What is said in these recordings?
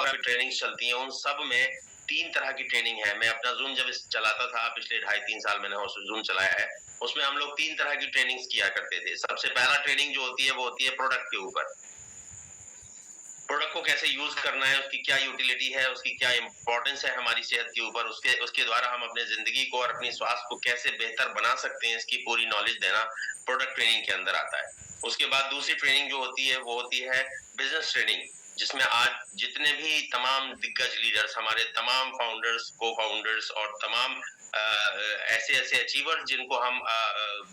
Training चलती हैं, उन सब में 3 तरह की ट्रेनिंग है। मैं अपना ज़ूम जब चलाता था पिछले ढाई 3 साल मैंने ज़ूम चलाया है, उसमें हम लोग 3 तरह की ट्रेनिंग्स किया करते थे। सबसे पहला ट्रेनिंग जो होती है वो होती है प्रोडक्ट के ऊपर। प्रोडक्ट को कैसे यूज़ करना है, उसकी क्या यूटिलिटी है, उसकी क्या इम्पोर्टेंस है हमारी सेहत के ऊपर, उसके उसके द्वारा हम अपने ज़िंदगी को और अपनी स्वास्थ्य को कैसे बेहतर बना सकते हैं, इसकी पूरी नॉलेज देना प्रोडक्ट ट्रेनिंग के अंदर आता है। उसके बाद दूसरी ट्रेनिंग जो होती है वो होती है बिज़नेस ट्रेनिंग, जिसमें आज जितने भी तमाम दिग्गज लीडर्स, हमारे तमाम फाउंडर्स, को-फाउंडर्स और तमाम ऐसे-ऐसे अचीवर्स जिनको हम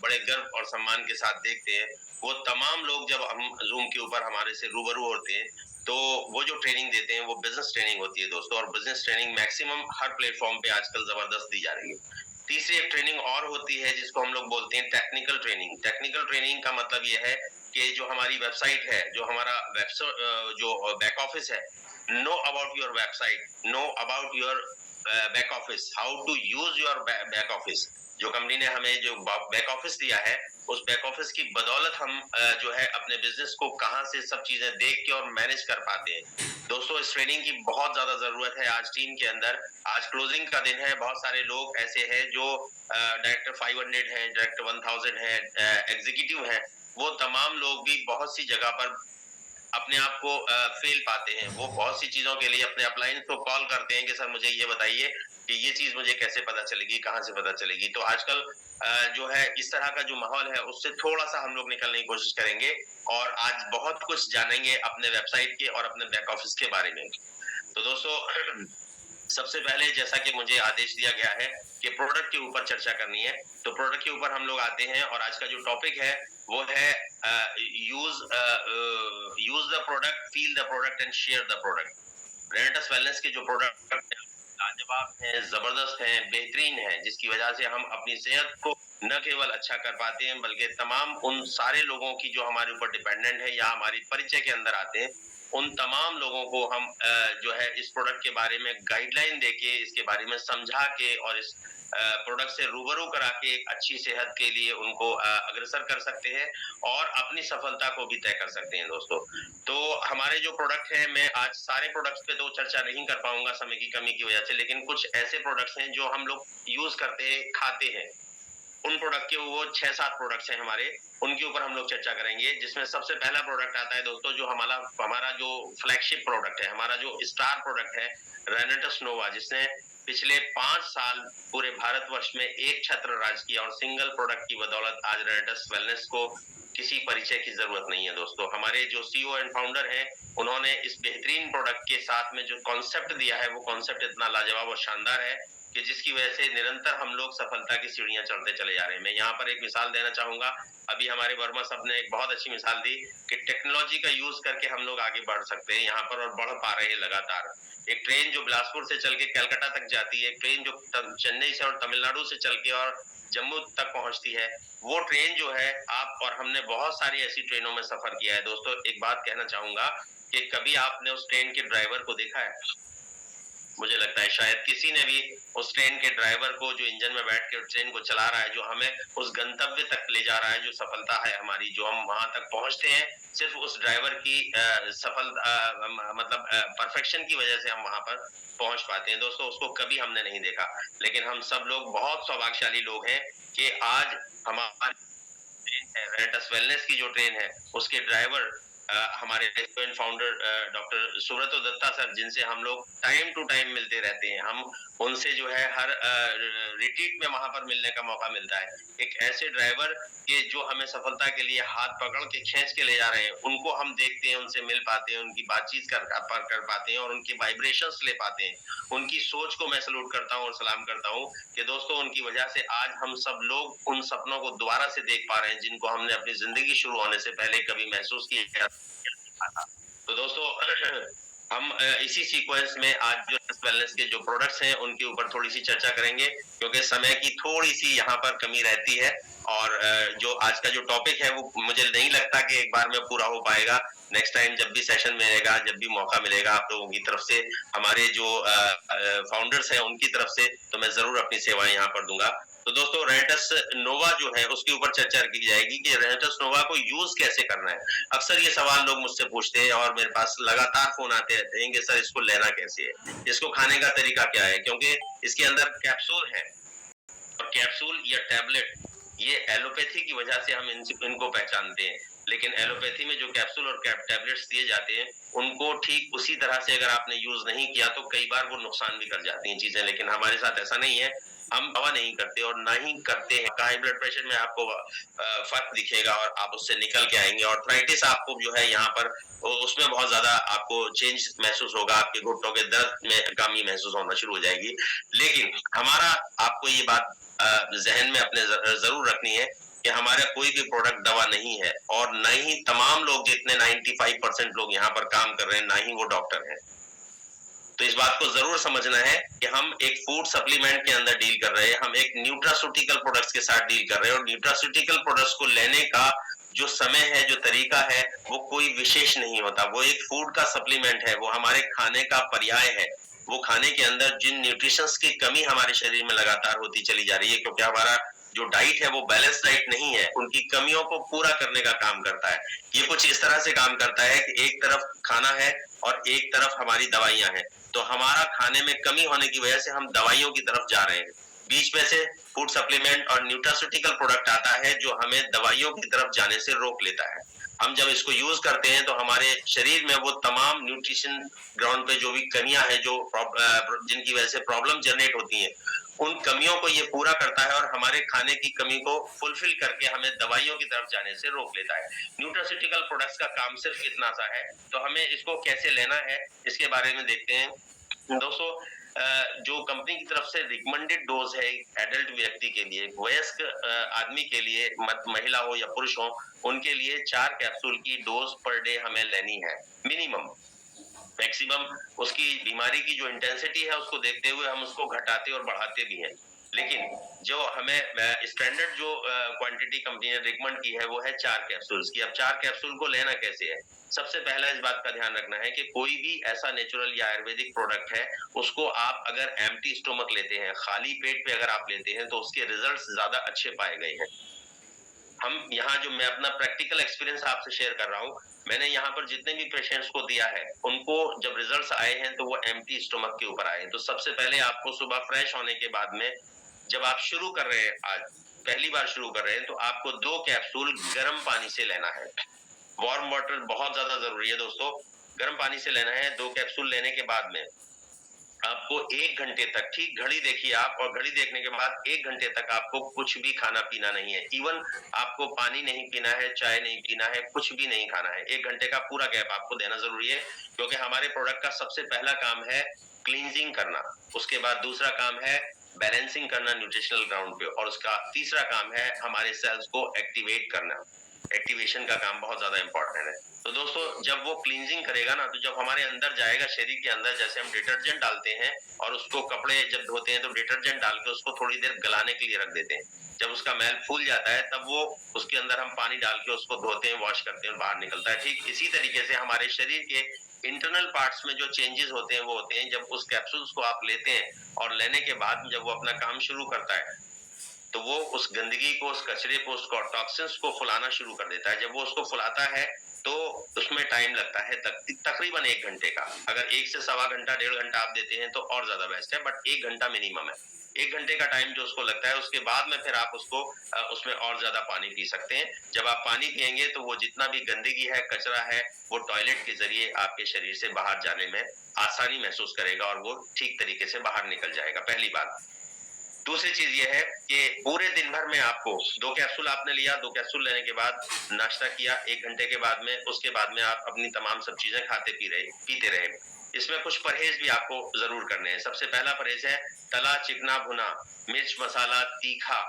बड़े गर्व और सम्मान के साथ देखते हैं, वो तमाम लोग जब हम ज़ूम के ऊपर हमारे से रूबरू होते हैं, तो वो जो ट्रेनिंग देते हैं वो बिज़नेस ट्रेनिंग होती है दोस्तों, और बिज़नेस ट्रेनिंग मैक्सिमम हर प्लेटफ़ॉर्म पे आजकल ज़बरदस्त दी जा रही है। तीसरी एक ट्रेनिंग और होती है जिसको हम लोग बोलते हैं टेक्निकल ट्रेनिंग। टेक्निकल ट्रेनिंग का मतलब ये है कि जो हमारी वेबसाइट है, जो हमारा जो बैक ऑफिस है, know about your website, know about your back office, how to use your back office. जो कंपनी ने हमें जो बैक ऑफिस दिया है, उस बैक ऑफिस की बदौलत हम जो है अपने बिजनेस को कहां से सब चीजें देख के और मैनेज कर पाते हैं। दोस्तों, इस ट्रेनिंग की बहुत ज्यादा जरूरत है आज टीम के अंदर। आज क्लोजिंग का दिन है, बहुत सारे लोग ऐसे हैं जो डायरेक्टर 500 है, डायरेक्टर 1000 है, एग्जीक्यूटिव है, वो तमाम लोग भी बहुत सी जगह पर अपने आप को फेल पाते हैं। वो बहुत सी चीज़ों के लिए अपने अपलाइन को कॉल करते हैं कि सर मुझे ये बताइए कि ये चीज़ मुझे कैसे पता चलेगी, कहाँ से पता चलेगी? तो आजकल जो है इस तरह का जो माहौल है उससे थोड़ा-सा हम लोग निकलने की कोशिश करेंगे और आज बहुत कुछ जानेंगे अपने वेबसाइट के और अपने बैक ऑफिस के बारे में। तो दोस्तों सबसे पहले जैसा कि मुझे आदेश दिया गया है कि प्रोडक्ट के ऊपर चर्चा करनी है, तो प्रोडक्ट के ऊपर हम लोग आते हैं और आज का जो टॉपिक है वो है use the product, feel the product and share the product. रेनेटस wellness के जो प्रोडक्ट लाजवाब हैं, जबरदस्त हैं, बेहतरीन हैं, जिसकी वजह से हम अपनी सेहत को न केवल अच्छा कर पाते हैं बल्कि तमाम उन सारे लोगों की जो हमारे ऊपर डिपेंडेंट है या हमारी परिचय के अंदर आते हैं, उन तमाम लोगों को हम जो है इस प्रोडक्ट के बारे में गाइडलाइन देके, इसके बारे में समझा के और इस प्रोडक्ट से रूबरू करा के एक अच्छी सेहत के लिए उनको अग्रसर कर सकते हैं और अपनी सफलता को भी तय कर सकते हैं दोस्तों। तो हमारे जो प्रोडक्ट हैं, मैं आज सारे प्रोडक्ट्स पे तो चर्चा नहीं कर पाऊंगा समय की कमी की वजह से, लेकिन कुछ ऐसे प्रोडक्ट्स हैं जो हम लोग यूज करते हैं, खाते हैं। उन प्रोडक्ट के वो 6-7 प्रोडक्ट्स हैं हमारे, उनके ऊपर हम लोग चर्चा करेंगे, जिसमें सबसे पहला प्रोडक्ट आता है दोस्तों, जो हमारा हमारा जो फ्लैगशिप प्रोडक्ट है, हमारा जो स्टार प्रोडक्ट है, रेनेटस नोवा, जिसने पिछले 5 साल पूरे भारतवर्ष में एक छत्र राज किया और सिंगल प्रोडक्ट की बदौलत आज रेनेटस वेलनेस को किसी परिचय की जरूरत नहीं है दोस्तों। हमारे जो सीईओ एंड फाउंडर हैं, उन्होंने इस बेहतरीन प्रोडक्ट के साथ में जो कॉन्सेप्ट दिया है, वो कॉन्सेप्ट इतना लाजवाब और शानदार है कि जिसकी वजह से निरंतर हम लोग सफलता की सीढ़ियां चढ़ते चले जा रहे हैं। मैं यहाँ पर एक मिसाल देना चाहूंगा। अभी हमारे वर्मा साहब ने एक बहुत अच्छी मिसाल दी कि टेक्नोलॉजी का यूज करके हम लोग आगे बढ़ सकते हैं यहाँ पर और बढ़ पा रहे हैं लगातार। एक ट्रेन जो बिलासपुर से चल के कलकत्ता तक जाती है, एक ट्रेन जो चेन्नई से और तमिलनाडु से चल के और जम्मू तक पहुंचती है, वो ट्रेन जो है आप और हमने बहुत सारी ऐसी ट्रेनों में सफर किया है दोस्तों। एक बात कहना चाहूंगा कि कभी आपने उस ट्रेन के ड्राइवर को देखा है? मुझे लगता है शायद किसी ने भी उस ट्रेन के ड्राइवर को, जो इंजन में बैठ के ट्रेन को चला रहा है, जो हमें उस गंतव्य तक ले जा रहा है, जो सफलता है हमारी, जो हम वहां तक पहुंचते हैं, सिर्फ उस ड्राइवर की मतलब परफेक्शन की वजह से हम वहां पर पहुंच पाते हैं दोस्तों। उसको कभी हमने नहीं देखा, लेकिन हम सब लोग बहुत सौभाग्यशाली लोग हैं कि आज हमारी ट्रेन है, रेनेटस वेलनेस की जो ट्रेन है, उसके ड्राइवर हमारे restaurant founder doctor Subrato Datta sir, जिनसे हम लोग टाइम टू टाइम मिलते रहते हैं। हम उनसे जो है हर रिट्रीट में वहां पर मिलने का मौका मिलता है। एक ऐसे ड्राइवर के जो हमें सफलता के लिए हाथ पकड़ के खींच के ले जा रहे हैं, उनको हम देखते हैं, उनसे मिल पाते हैं, उनकी बातचीत कर पाते हैं और उनकी वाइब्रेशंस ले पाते हैं। उनकी सोच को मैं सलूट करता हूँ और सलाम करता हूँ कि दोस्तों, उनकी वजह से आज हम सब लोग उन सपनों को दोबारा से देख पा रहे हैं जिनको हमने अपनी जिंदगी शुरू होने से पहले कभी महसूस किया था। तो दोस्तों हम इसी सीक्वेंस में आज जो वेलनेस के जो प्रोडक्ट्स हैं उनके ऊपर थोड़ी सी चर्चा करेंगे, क्योंकि समय की थोड़ी सी यहाँ पर कमी रहती है और जो आज का जो टॉपिक है वो मुझे नहीं लगता कि एक बार में पूरा हो पाएगा। नेक्स्ट टाइम जब भी सेशन मिलेगा, जब भी मौका मिलेगा आप लोगों की तरफ से, हमारे जो फाउंडर्स हैं उनकी तरफ से, तो मैं जरूर अपनी सेवाएं यहाँ पर दूंगा। तो दोस्तों रेनेटस नोवा जो है उसके ऊपर चर्चा की जाएगी कि रेनेटस नोवा को यूज कैसे करना है। अक्सर ये सवाल लोग मुझसे पूछते हैं और मेरे पास लगातार फोन आते रहते हैं कि सर इसको लेना कैसे है, इसको खाने का तरीका क्या है, क्योंकि इसके अंदर कैप्सूल है और कैप्सूल या टैबलेट ये एलोपैथी की वजह से हम इनको पहचानते हैं, लेकिन एलोपैथी में जो कैप्सूल और टैबलेट्स दिए जाते हैं उनको ठीक उसी तरह से अगर आपने यूज नहीं किया तो कई बार वो नुकसान भी कर जाती हैं चीजें, लेकिन हमारे साथ ऐसा नहीं है। हम दवा नहीं करते और ना ही करते हैं। हाई ब्लड प्रेशर में आपको फर्क दिखेगा और आप उससे निकल के आएंगे। आर्थराइटिस आपको जो है यहाँ पर उसमें बहुत ज्यादा आपको चेंज महसूस होगा, आपके घुटनों के दर्द में कमी महसूस होना शुरू हो जाएगी। लेकिन हमारा आपको ये बात जहन में अपने जरूर रखनी है कि हमारा कोई भी प्रोडक्ट दवा नहीं है और न ही तमाम लोग जितने 95% लोग यहाँ पर काम कर रहे हैं ना ही वो डॉक्टर हैं। तो इस बात को जरूर समझना है कि हम एक फूड सप्लीमेंट के अंदर डील कर रहे हैं, हम एक न्यूट्रास्यूटिकल प्रोडक्ट्स के साथ डील कर रहे हैं और न्यूट्रास्यूटिकल प्रोडक्ट्स को लेने का जो समय है, जो तरीका है, वो कोई विशेष नहीं होता। वो एक फूड का सप्लीमेंट है, वो हमारे खाने का पर्याय है। वो खाने के अंदर जिन न्यूट्रिशंस की कमी हमारे शरीर में लगातार होती चली जा रही है, क्योंकि हमारा जो डाइट है वो बैलेंस डाइट नहीं है, उनकी कमियों को पूरा करने का काम करता है। ये कुछ इस तरह से काम करता है कि एक तरफ खाना है और एक तरफ हमारी दवाइयां हैं। तो हमारा खाने में कमी होने की वजह से हम दवाइयों की तरफ जा रहे हैं। बीच में से फूड सप्लीमेंट और न्यूट्रास्यूटिकल प्रोडक्ट आता है जो हमें दवाइयों की तरफ जाने से रोक लेता है। हम जब इसको यूज करते हैं तो हमारे शरीर में वो तमाम न्यूट्रिशन ग्राउंड पे जो भी कमियां हैं, जो जिनकी वजह से प्रॉब्लम जनरेट होती हैं, उन कमियों को ये पूरा करता है और हमारे खाने की कमी को फुलफिल करके हमें दवाइयों की तरफ जाने से रोक लेता है। न्यूट्रास्यूटिकल प्रोडक्ट्स का काम सिर्फ इतना सा है। तो हमें इसको कैसे लेना है इसके बारे में देखते हैं। दोस्तों जो कंपनी की तरफ से रिकमेंडेड डोज है एडल्ट व्यक्ति के लिए, वयस्क आदमी के लिए, महिला हो या पुरुष हो, उनके लिए 4 कैप्सूल की डोज पर डे हमें लेनी है मिनिमम। मैक्सिमम उसकी बीमारी की जो इंटेंसिटी है उसको देखते हुए हम उसको घटाते और बढ़ाते भी हैं, लेकिन जो हमें स्टैंडर्ड जो क्वांटिटी कंपनी ने रिकमेंड की है वो है 4 कैप्सूल्स की। अब 4 कैप्सूल को लेना कैसे है? सबसे पहला इस बात का ध्यान रखना है कि कोई भी ऐसा नेचुरल या आयुर्वेदिक प्रोडक्ट है उसको आप अगर एम्प्टी स्टोमक लेते हैं, खाली पेट पे अगर आप लेते हैं, तो उसके रिजल्ट्स ज्यादा अच्छे पाए गए हैं। हम यहाँ जो मैं अपना प्रैक्टिकल एक्सपीरियंस आपसे शेयर कर रहा हूँ, मैंने यहाँ पर जितने भी पेशेंट्स को दिया है उनको जब रिजल्ट्स आए हैं तो वो एम्प्टी स्टोमक के ऊपर आए हैं। तो सबसे पहले आपको सुबह फ्रेश होने के बाद में जब आप शुरू कर रहे हैं, आज पहली बार शुरू कर रहे हैं, तो आपको 2 कैप्सूल गर्म पानी से लेना है। वार्म वाटर बहुत ज्यादा जरूरी है दोस्तों। गर्म पानी से लेना है। 2 कैप्सूल लेने के बाद में आपको 1 घंटे तक, ठीक घड़ी देखिए आप, और घड़ी देखने के बाद 1 घंटे तक आपको कुछ भी खाना पीना नहीं है। इवन आपको पानी नहीं पीना है, चाय नहीं पीना है, कुछ भी नहीं खाना है। 1 घंटे का पूरा गैप आपको देना जरूरी है, क्योंकि हमारे प्रोडक्ट का सबसे पहला काम है क्लींजिंग करना, उसके बाद दूसरा काम है बैलेंसिंग करना न्यूट्रिशनल ग्राउंड पे, और उसका तीसरा काम है हमारे सेल्स को एक्टिवेट करना। एक्टिवेशन का काम बहुत ज्यादा इंपॉर्टेंट है। तो दोस्तों जब वो क्लींजिंग करेगा ना, तो जब हमारे अंदर जाएगा, शरीर के अंदर, जैसे हम डिटर्जेंट डालते हैं और उसको कपड़े जब धोते हैं तो डिटर्जेंट डाल के उसको थोड़ी देर गलाने के लिए रख देते हैं। जब उसका मैल फूल जाता है तब वो उसके अंदर हम पानी डाल के उसको धोते हैं, वॉश करते हैं और बाहर निकलता है। ठीक इसी तरीके से हमारे शरीर के इंटरनल पार्ट्स में जो चेंजेस होते हैं वो होते हैं जब उस कैप्सूल्स को आप लेते हैं, और लेने के बाद जब वो अपना काम शुरू करता है तो वो उस गंदगी को, उस कचरे को, उस टॉक्सिन्स को फुलाना शुरू कर देता है। जब वो उसको फुलाता है तो उसमें टाइम लगता है तकरीबन 1 घंटे का। अगर 1 से सवा घंटा, 1.5 घंटा आप देते हैं तो और ज्यादा बेस्ट है, बट 1 घंटा मिनिमम है। 1 घंटे का टाइम जो उसको लगता है, उसके बाद में फिर आप उसको उसमें और ज्यादा पानी पी सकते हैं। जब आप पानी पिएंगे तो वो जितना भी गंदगी है, कचरा है, वो टॉयलेट के जरिए आपके शरीर से बाहर जाने में आसानी महसूस करेगा और वो ठीक तरीके से बाहर निकल जाएगा। पहली बात। दूसरी चीज ये है कि पूरे दिन भर में आपको 2 कैप्सूल आपने लिया, 2 कैप्सूल लेने के बाद नाश्ता किया 1 घंटे के बाद में, उसके बाद में आप अपनी तमाम सब चीजें पीते रहे। इसमें कुछ परहेज भी आपको जरूर करने हैं। सबसे पहला परहेज है तला चिकना भुना, मिर्च मसाला तीखा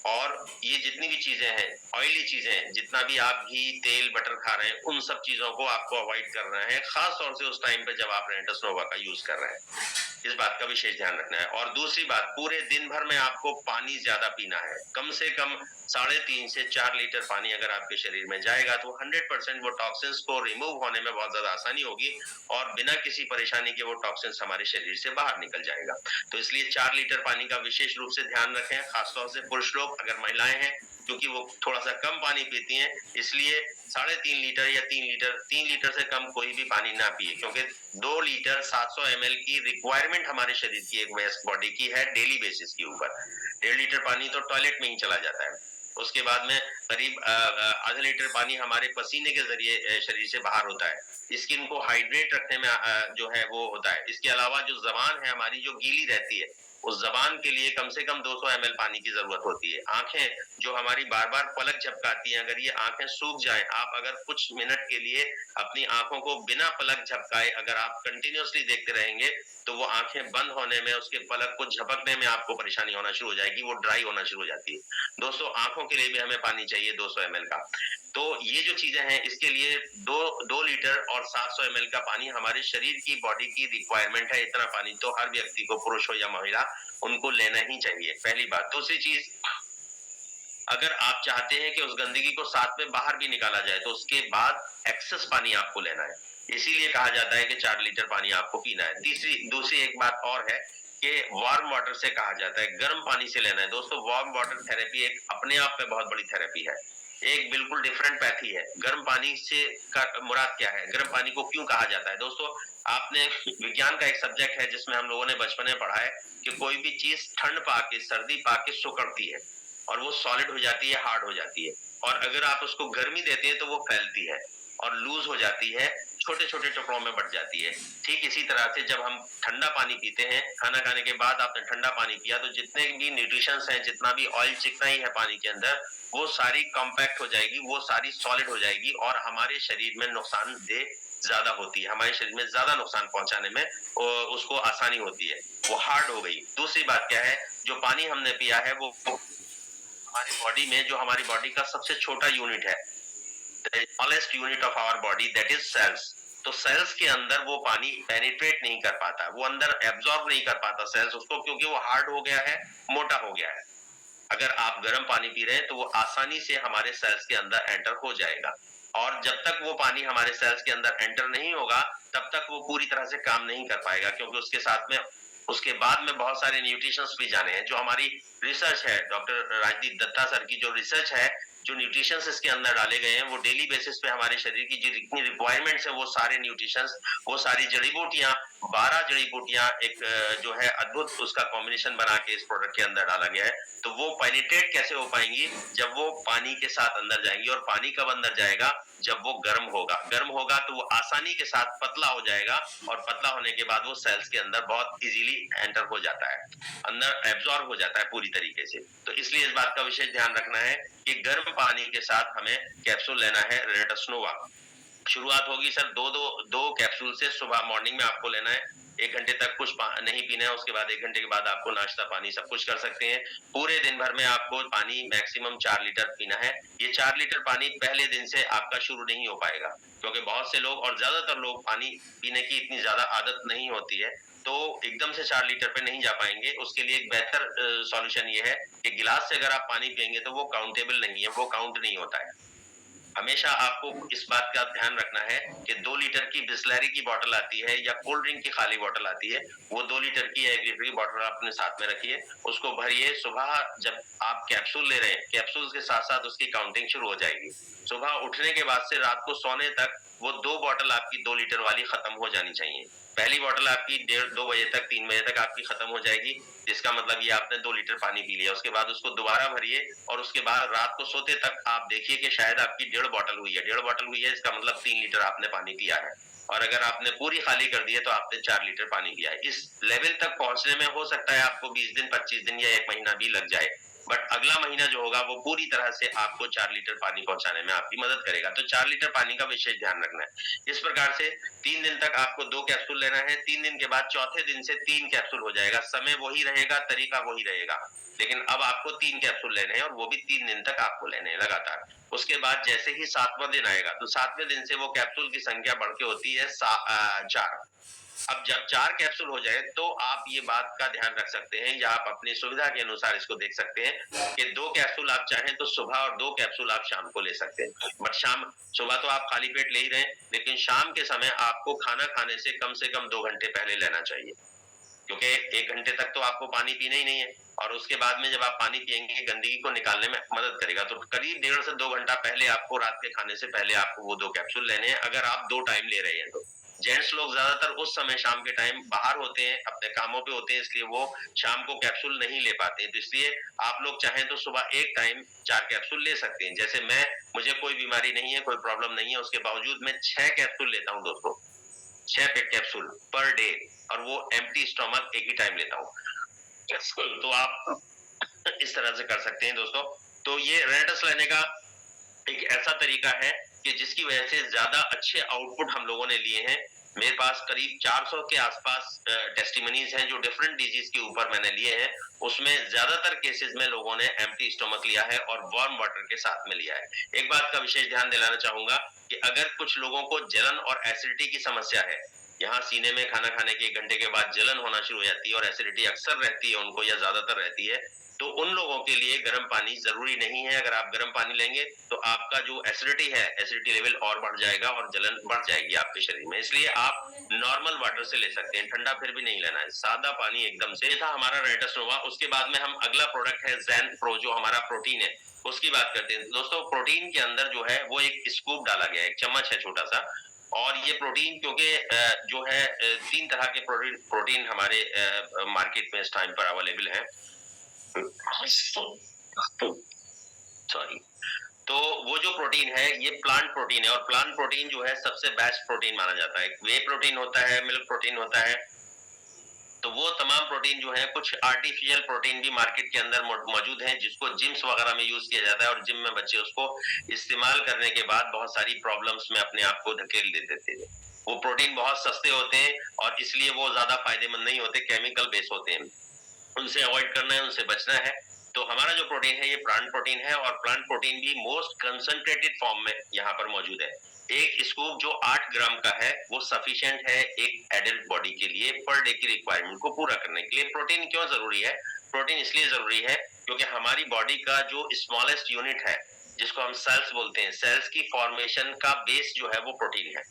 और ये जितनी भी चीजें हैं, ऑयली चीजें, जितना भी आप घी, तेल, बटर खा रहे हैं, उन सब चीजों को आपको अवॉइड करना है, खास तौर से उस टाइम पे जब आप रेनेटस नोवा का यूज कर रहे हैं। इस बात का विशेष ध्यान रखना है। और दूसरी बात, पूरे दिन भर में आपको पानी ज्यादा पीना है। कम से कम 3.5 से 4 लीटर पानी अगर आपके शरीर में जाएगा तो 100% वो टॉक्सिन्स को रिमूव होने में बहुत ज्यादा आसानी होगी और बिना किसी परेशानी के वो टॉक्सिन्स हमारे शरीर से बाहर निकल जाएगा। तो इसलिए 4 लीटर पानी का विशेष रूप से ध्यान रखें, खासतौर से पुरुष लोग, अगर महिलाएं हैं क्योंकि वो थोड़ा सा कम पानी पीती हैं, इसलिए 3.5 लीटर या 3 लीटर से कम कोई भी पानी ना पिए, क्योंकि 2 लीटर 700 ml की रिक्वायरमेंट हमारे शरीर की, एक वेस्ट बॉडी की है डेली बेसिस के ऊपर। 1.5 लीटर पानी तो टॉयलेट में ही चला जाता है। उसके बाद में करीब आधा लीटर पानी हमारे पसीने के जरिए शरीर से बाहर होता है। स्किन को हाइड्रेट रखने में जो है वो होता है। इसके अलावा जो जबान है हमारी, जो गीली रहती है, उस जबान के लिए कम से कम 200 ml पानी की जरूरत होती है। आंखें जो हमारी बार बार पलक झपकाती हैं, अगर ये आंखें सूख जाएं, आप अगर कुछ मिनट के लिए अपनी आंखों को बिना पलक झपकाए अगर आप कंटिन्यूअसली देखते रहेंगे तो वो आंखें बंद होने में, उसके पलक को झपकने में आपको परेशानी होना शुरू हो जाएगी, वो ड्राई होना शुरू हो जाती है। दोस्तों, आंखों के लिए भी हमें पानी चाहिए 200 ml का। तो ये जो चीजें हैं, इसके लिए 2 लीटर और 700 ml का पानी हमारे शरीर की, बॉडी की रिक्वायरमेंट है। इतना पानी तो हर व्यक्ति को, पुरुष हो या महिला, उनको लेना ही चाहिए, पहली बात। दूसरी चीज, अगर आप चाहते हैं कि उस गंदगी को साथ में बाहर भी निकाला जाए तो उसके बाद एक्सेस पानी आपको लेना है। इसीलिए कहा जाता है कि 4 लीटर पानी आपको पीना है। दूसरी एक बात और है कि वार्म वाटर से कहा जाता है, गर्म पानी से लेना है। दोस्तों, वार्म वाटर थेरेपी एक अपने आप में बहुत बड़ी थेरेपी है, एक बिल्कुल डिफरेंट पैथी है। गर्म पानी से का मुराद क्या है, गर्म पानी को क्यों कहा जाता है? दोस्तों, आपने विज्ञान का एक सब्जेक्ट है जिसमें हम लोगों ने बचपन में पढ़ा है कि कोई भी चीज ठंड पाके, सर्दी पाके सिकुड़ती है और वो सॉलिड हो जाती है, हार्ड हो जाती है। और अगर आप उसको गर्मी देते हैं तो वो फैलती है और लूज हो जाती है, छोटे छोटे टुकड़ों में बढ़ जाती है। ठीक इसी तरह से जब हम ठंडा पानी पीते हैं, खाना खाने के बाद आपने ठंडा पानी पिया, तो जितने भी न्यूट्रिशंस हैं, जितना भी ऑयल चिकनाई है पानी के अंदर, वो सारी कॉम्पैक्ट हो जाएगी, वो सारी सॉलिड हो जाएगी और हमारे शरीर में नुकसानदेह ज्यादा होती है, हमारे शरीर में ज्यादा नुकसान पहुंचाने में उसको आसानी होती है, वो हार्ड हो गई। दूसरी बात क्या है, जो पानी हमने पिया है वो हमारी बॉडी में, जो हमारी बॉडी का सबसे छोटा यूनिट है, the smallest unit of our body, that is cells. तो सेल्स के अंदर वो पानी पेनिट्रेट नहीं कर पाता, वो अंदर एब्जॉर्ब नहीं कर पाता सेल्स उसको, क्योंकि वो हार्ड हो गया है, मोटा हो गया है। अगर आप गर्म पानी पी रहे हैं तो वो आसानी से हमारे सेल्स के अंदर एंटर हो जाएगा। और जब तक वो पानी हमारे सेल्स के अंदर एंटर नहीं होगा तब तक वो पूरी तरह से काम नहीं कर पाएगा, क्योंकि उसके साथ में, उसके बाद में बहुत सारे न्यूट्रिशंस भी जाने हैं। जो हमारी रिसर्च है, डॉक्टर राजदीप दत्ता सर की जो रिसर्च है, जो न्यूट्रिशंस इसके अंदर डाले गए हैं, वो डेली बेसिस पे हमारे शरीर की जितनी रिक्वायरमेंट्स है, वो सारे न्यूट्रिशंस, वो सारी जड़ी बूटियां, 12 जड़ी बूटियां एक जो है अद्भुत उसका कॉम्बिनेशन बना के इस प्रोडक्ट के अंदर डाला गया है। तो वो पेनिट्रेट कैसे हो पाएंगी, जब वो पानी के साथ अंदर जाएंगी। और पानी कब अंदर जाएगा, जब वो गर्म होगा। गर्म होगा तो वो आसानी के साथ पतला हो जाएगा और पतला होने के बाद वो सेल्स के अंदर बहुत इजीली एंटर हो जाता है, अंदर एब्जॉर्ब हो जाता है पूरी तरीके से। तो इसलिए इस बात का विशेष ध्यान रखना है कि गर्म पानी के साथ हमें कैप्सूल लेना है रेनेटस नोवा। शुरुआत होगी सर दो कैप्सूल से, सुबह मॉर्निंग में आपको लेना है। 1 घंटे तक कुछ नहीं पीना है, उसके बाद 1 घंटे के बाद आपको नाश्ता पानी सब कुछ कर सकते हैं। पूरे दिन भर में आपको पानी मैक्सिमम 4 लीटर पीना है। ये 4 लीटर पानी पहले दिन से आपका शुरू नहीं हो पाएगा, क्योंकि बहुत से लोग और ज्यादातर लोग पानी पीने की इतनी ज्यादा आदत नहीं होती है, तो एकदम से 4 लीटर पे नहीं जा पाएंगे। उसके लिए एक बेहतर सॉल्यूशन ये है कि गिलास से अगर आप पानी पिएंगे तो वो काउंटेबल नहीं है, वो काउंट नहीं होता है। हमेशा आपको इस बात का ध्यान रखना है कि 2 लीटर की बिस्लरी की बोतल आती है या कोल्ड ड्रिंक की खाली बोतल आती है, वो 2 लीटर की या 1 लीटर की बोतल अपने साथ में रखिए, उसको भरिए। सुबह जब आप कैप्सूल ले रहे हैं, कैप्सूल के साथ साथ उसकी काउंटिंग शुरू हो जाएगी। सुबह उठने के बाद से रात को सोने तक वो 2 बोतल आपकी 2 लीटर वाली खत्म हो जानी चाहिए। पहली बोतल आपकी 1:30-2 बजे तक, 3 बजे तक आपकी खत्म हो जाएगी, जिसका मतलब ये आपने 2 लीटर पानी पी लिया। उसके बाद उसको दोबारा भरिए और उसके बाद रात को सोते तक आप देखिए कि शायद आपकी 1.5 बोतल हुई है। 1.5 बोतल हुई है, इसका मतलब 3 लीटर आपने पानी पिया है। और अगर आपने पूरी खाली कर दी है तो आपने 4 लीटर पानी पिया है। इस लेवल तक पहुंचने में हो सकता है आपको 20 दिन, 25 दिन या 1 महीना भी लग जाए, बट अगला महीना जो होगा वो पूरी तरह से आपको 4 लीटर पानी पहुंचाने में आपकी मदद करेगा। तो 4 लीटर पानी का विशेष ध्यान रखना है। इस प्रकार से 3 दिन तक आपको 2 कैप्सूल लेना है। 3 दिन के बाद चौथे दिन से 3 कैप्सूल हो जाएगा। समय वही रहेगा, तरीका वही रहेगा। लेकिन अब आपको 3 कैप्सूल लेने हैं और वो भी 3 दिन तक आपको लेने हैं लगातार। उसके बाद जैसे ही 7वां दिन आएगा, तो 7वें दिन से वो कैप्सूल की संख्या बढ़ के होती है 4। अब जब 4 कैप्सूल हो जाए, तो आप ये बात का ध्यान रख सकते हैं या आप अपनी सुविधा के अनुसार इसको देख सकते हैं कि 2 कैप्सूल आप चाहें तो सुबह और 2 कैप्सूल आप शाम को ले सकते हैं। बट सुबह तो आप खाली पेट ले ही रहे हैं, लेकिन शाम के समय आपको खाना खाने से कम 2 घंटे पहले लेना चाहिए। क्योंकि 1 घंटे तक तो आपको पानी पीना ही नहीं है और उसके बाद में जब आप पानी पिएँगे, गंदगी को निकालने में मदद करेगा। तो करीब 1.5 से 2 घंटा पहले आपको रात के खाने से पहले आपको वो 2 कैप्सूल लेने हैं, अगर आप 2 टाइम ले रहे हैं तो। जेंट्स लोग ज़्यादातर उस समय शाम के टाइम बाहर होते हैं, अपने कामों पे होते हैं, इसलिए वो शाम को कैप्सूल नहीं ले पाते हैं। तो इसलिए आप लोग चाहें तो सुबह एक टाइम 4 कैप्सूल ले सकते हैं। जैसे मुझे कोई बीमारी नहीं है, कोई प्रॉब्लम नहीं है, उसके बावजूद मैं 6 कैप्सूल लेता हूँ दोस्तों। 6 पे कैप्सूल पर डे और वो एम्प्टी स्टमक एक ही टाइम लेता हूँ। तो आप इस तरह से कर सकते हैं दोस्तों। तो ये रेडिस लेने का एक ऐसा तरीका है कि जिसकी वजह से ज्यादा अच्छे आउटपुट हम लोगों ने लिए हैं। मेरे पास करीब 400 के आसपास टेस्टिमनीज हैं जो डिफरेंट डिजीज के ऊपर मैंने लिए हैं। उसमें ज्यादातर केसेस में लोगों ने एम्प्टी स्टमक लिया है और वार्म वाटर के साथ में लिया है। एक बात का विशेष ध्यान दिलाना चाहूंगा कि अगर कुछ लोगों को जलन और एसिडिटी की समस्या है, यहाँ सीने में खाना खाने के 1 घंटे के बाद जलन होना शुरू हो जाती है और एसिडिटी अक्सर रहती है उनको या ज्यादातर रहती है, तो उन लोगों के लिए गर्म पानी जरूरी नहीं है। अगर आप गर्म पानी लेंगे तो आपका जो एसिडिटी है, एसिडिटी लेवल और बढ़ जाएगा और जलन बढ़ जाएगी आपके शरीर में। इसलिए आप नॉर्मल वाटर से ले सकते हैं, ठंडा फिर भी नहीं लेना है, सादा पानी एकदम से। ये था हमारा रेडिस नोवा। उसके बाद में हम अगला प्रोडक्ट है ज़ेंथ प्रो, जो हमारा प्रोटीन है, उसकी बात करते हैं दोस्तों। प्रोटीन के अंदर जो है वो एक स्कूप डाला गया है, एक चम्मच है छोटा सा। और ये प्रोटीन क्योंकि जो है 3 तरह के प्रोटीन हमारे मार्केट में इस टाइम पर अवेलेबल है। सॉरी। तो वो जो प्रोटीन है ये प्लांट प्रोटीन है और प्लांट प्रोटीन जो है सबसे बेस्ट प्रोटीन माना जाता है। वे प्रोटीन होता है, मिल्क प्रोटीन होता है। तो वो तमाम प्रोटीन जो है, कुछ आर्टिफिशियल प्रोटीन भी मार्केट के अंदर मौजूद हैं जिसको जिम्स वगैरह में यूज किया जाता है और जिम में बच्चे उसको इस्तेमाल करने के बाद बहुत सारी प्रॉब्लम्स में अपने आप को धकेल देते हैं। वो प्रोटीन बहुत सस्ते होते हैं और इसलिए वो ज्यादा फायदेमंद नहीं होते, केमिकल बेस होते हैं। उनसे अवॉइड करना है, उनसे बचना है। तो हमारा जो प्रोटीन है ये प्लांट प्रोटीन है और प्लांट प्रोटीन भी मोस्ट कंसंट्रेटेड फॉर्म में यहाँ पर मौजूद है। एक स्कूप जो 8 ग्राम का है वो सफिशिएंट है एक एडल्ट बॉडी के लिए पर डे की रिक्वायरमेंट को पूरा करने के लिए। प्रोटीन क्यों जरूरी है? प्रोटीन इसलिए जरूरी है क्योंकि हमारी बॉडी का जो स्मॉलेस्ट यूनिट है, जिसको हम सेल्स बोलते हैं, सेल्स की फॉर्मेशन का बेस जो है वो प्रोटीन है।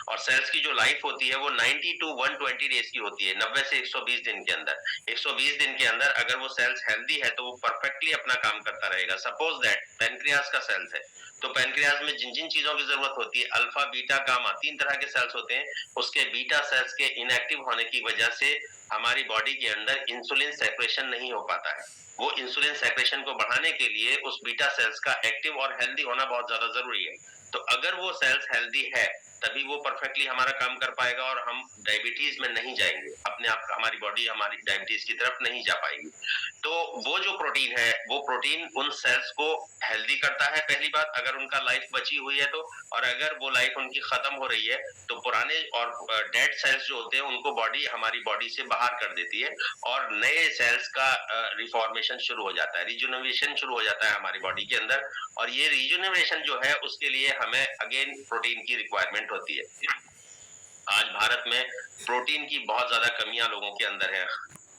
और सेल्स की जो लाइफ होती है वो 90 टू 120 डेज की होती है, 90 से 120 दिन के अंदर। 120 दिन के अंदर अगर वो सेल्स हेल्दी है तो वो परफेक्टली अपना काम करता रहेगा। सपोज दैट पेनक्रियास का सेल्स है, तो पेनक्रियास में जिन जिन चीजों की जरूरत होती है, अल्फा बीटा गामा 3 तरह के सेल्स होते हैं, उसके बीटा सेल्स के इनएक्टिव होने की वजह से हमारी बॉडी के अंदर इंसुलिन सेक्रेशन नहीं हो पाता है। वो इंसुलिन सेक्रेशन को बढ़ाने के लिए उस बीटा सेल्स का एक्टिव और हेल्दी होना बहुत ज्यादा जरूरी है। तो अगर वो सेल्स हेल्दी है तभी वो परफेक्टली हमारा काम कर पाएगा और हम डायबिटीज में नहीं जाएंगे, अपने आप हमारी बॉडी हमारी डायबिटीज की तरफ नहीं जा पाएगी। तो वो जो प्रोटीन है वो प्रोटीन उन सेल्स को हेल्दी करता है, पहली बात, अगर उनका लाइफ बची हुई है तो। और अगर वो लाइफ उनकी खत्म हो रही है तो पुराने और डेड सेल्स जो होते हैं उनको बॉडी हमारी बॉडी से बाहर कर देती है और नए सेल्स का रिफॉर्मेशन शुरू हो जाता है, रिजुनोवेशन शुरू हो जाता है हमारी बॉडी के अंदर। और ये रिजुनोवेशन जो है उसके लिए हमें अगेन प्रोटीन की रिक्वायरमेंट होती है। आज भारत में प्रोटीन की बहुत ज्यादा कमियां लोगों के अंदर है।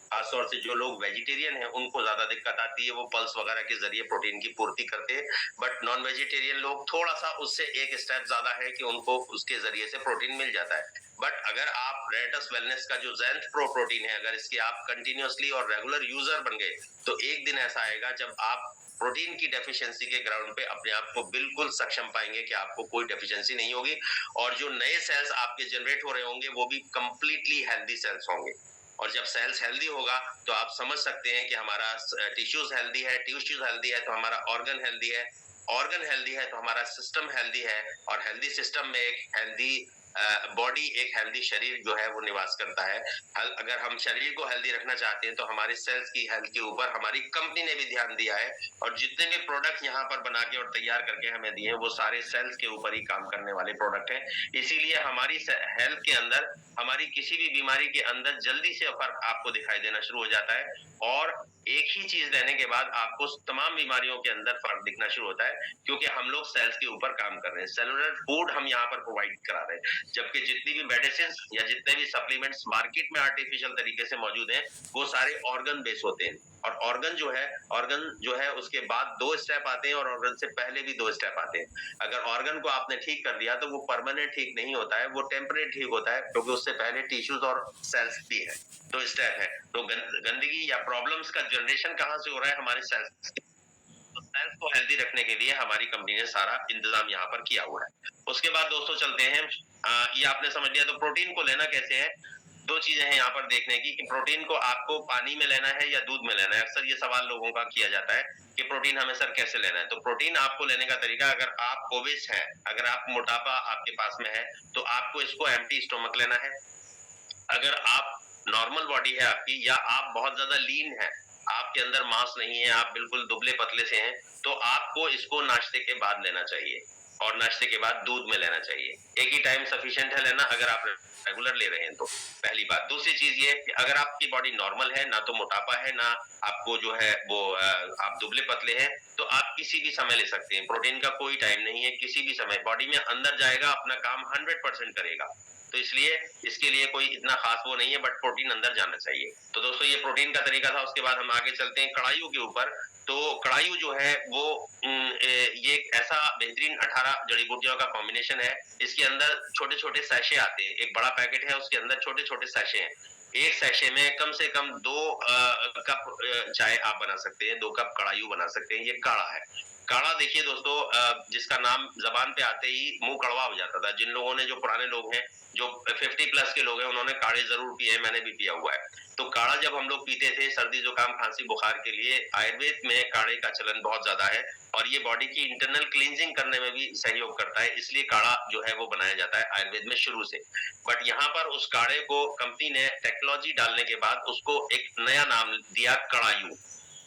खासतौर से जो लोग वेजिटेरियन हैं उनको ज्यादा दिक्कत आती है, वो पल्स वगैरह के जरिए प्रोटीन की पूर्ति करते हैं। बट नॉन वेजिटेरियन लोग थोड़ा सा उससे एक स्टेप ज्यादा है कि उनको उसके जरिए से प्रोटीन मिल जाता है। बट अगर आप रेडिस वेलनेस का जो ज़ेंथ प्रो प्रोटीन है, अगर इसके आप कंटिन्यूअसली और रेगुलर यूजर बन गए तो एक दिन ऐसा आएगा जब आप प्रोटीन की डेफिशिएंसी के ग्राउंड पे अपने आप को बिल्कुल सक्षम पाएंगे कि आपको कोई डेफिशिएंसी नहीं होगी और जो नए सेल्स आपके जनरेट हो रहे होंगे वो भी कंप्लीटली हेल्दी सेल्स होंगे। और जब सेल्स हेल्दी होगा तो आप समझ सकते हैं कि हमारा टिश्यूज हेल्दी है, टिश्यूज हेल्दी है तो हमारा ऑर्गन हेल्दी है, ऑर्गन हेल्दी है तो हमारा सिस्टम हेल्दी है और हेल्दी सिस्टम में एक हेल्दी बॉडी, एक हेल्दी शरीर जो है वो निवास करता है। अगर हम शरीर को हेल्दी रखना चाहते हैं तो हमारे सेल्स की हेल्थ के ऊपर हमारी कंपनी ने भी ध्यान दिया है और जितने भी प्रोडक्ट यहाँ पर बना के और तैयार करके हमें दिए वो सारे सेल्स के ऊपर ही काम करने वाले प्रोडक्ट हैं। इसीलिए हमारी हेल्थ के अंदर, हमारी किसी भी बीमारी के अंदर जल्दी से फर्क आपको दिखाई देना शुरू हो जाता है और एक ही चीज लेने के बाद आपको तमाम बीमारियों के अंदर फर्क दिखना शुरू होता है, क्योंकि हम लोग सेल्स के ऊपर काम कर रहे हैं, सेलुलर फूड हम यहाँ पर प्रोवाइड करा रहे हैं, जबकि जितनी भी मेडिसिन या जितने भी सप्लीमेंट्स मार्केट में आर्टिफिशियल तरीके से मौजूद हैं, वो सारे ऑर्गन बेस होते हैं। और ऑर्गन जो है उसके बाद 2 स्टेप आते हैं और ऑर्गन से पहले भी 2 स्टेप आते हैं। अगर ऑर्गन को आपने ठीक कर दिया तो वो परमानेंट ठीक नहीं होता है, वो टेम्परेरी ठीक होता है, क्योंकि उससे पहले टिश्यूज और सेल्स भी है। 2 स्टेप है। तो गंदगी या प्रॉब्लम्स का जनरेशन कहाँ से हो रहा है? हमारे सेल्स। तो सेल्स को हेल्दी रखने के लिए हमारी कंपनी ने सारा इंतजाम यहाँ पर किया हुआ है। उसके बाद दोस्तों चलते हैं, ये आपने समझ लिया। तो प्रोटीन को लेना कैसे है? 2 चीजें हैं यहाँ पर देखने की, कि प्रोटीन को आपको पानी में लेना है या दूध में लेना है। अक्सर ये सवाल लोगों का किया जाता है कि प्रोटीन हमें सर कैसे लेना है? तो प्रोटीन आपको लेने का तरीका, अगर आप ओबेस हैं, अगर आप मोटापा आपके पास में है, तो आपको इसको एम्प्टी स्टोमक लेना है। अगर आप नॉर्मल बॉडी है आपकी, या आप बहुत ज्यादा लीन है, आपके अंदर मांस नहीं है, आप बिल्कुल दुबले पतले से हैं, तो आपको इसको नाश्ते के बाद लेना चाहिए, और नाश्ते के बाद दूध में लेना चाहिए। एक ही टाइम सफिशिएंट है लेना, अगर आप रेगुलर ले रहे हैं तो। पहली बात। दूसरी चीज ये कि अगर आपकी बॉडी नॉर्मल है, ना तो मोटापा है, ना आपको जो है वो आप दुबले पतले हैं, तो आप किसी भी समय ले सकते हैं। प्रोटीन का कोई टाइम नहीं है, किसी भी समय बॉडी में अंदर जाएगा, अपना काम 100% करेगा। तो इसलिए इसके लिए कोई इतना खास वो नहीं है, बट प्रोटीन अंदर जाना चाहिए। तो दोस्तों ये प्रोटीन का तरीका था। उसके बाद हम आगे चलते हैं कड़ायू के ऊपर। तो कड़ायू जो है वो ये एक ऐसा बेहतरीन 18 जड़ी बूटियों का कॉम्बिनेशन है। इसके अंदर छोटे छोटे सैशे आते हैं, एक बड़ा पैकेट है, उसके अंदर छोटे छोटे सैशे हैं। एक सैशे में कम से कम 2 कप चाय आप बना सकते हैं, 2 कप कड़ायू बना सकते हैं। ये काढ़ा है। काढ़ा देखिए दोस्तों, जिसका नाम जबान पे आते ही मुंह कड़वा हो जाता था। जिन लोगों ने, जो पुराने लोग हैं, जो 50 प्लस के लोग हैं, उन्होंने काढ़े जरूर पिए हैं, मैंने भी पिया हुआ है। तो काढ़ा जब हम लोग पीते थे सर्दी जुकाम खांसी बुखार के लिए, आयुर्वेद में काढ़े का चलन बहुत ज्यादा है, और ये बॉडी की इंटरनल क्लींजिंग करने में भी सहयोग करता है, इसलिए काढ़ा जो है वो बनाया जाता है आयुर्वेद में शुरू से। बट यहाँ पर उस काढ़े को कंपनी ने टेक्नोलॉजी डालने के बाद उसको एक नया नाम दिया, कड़ायू।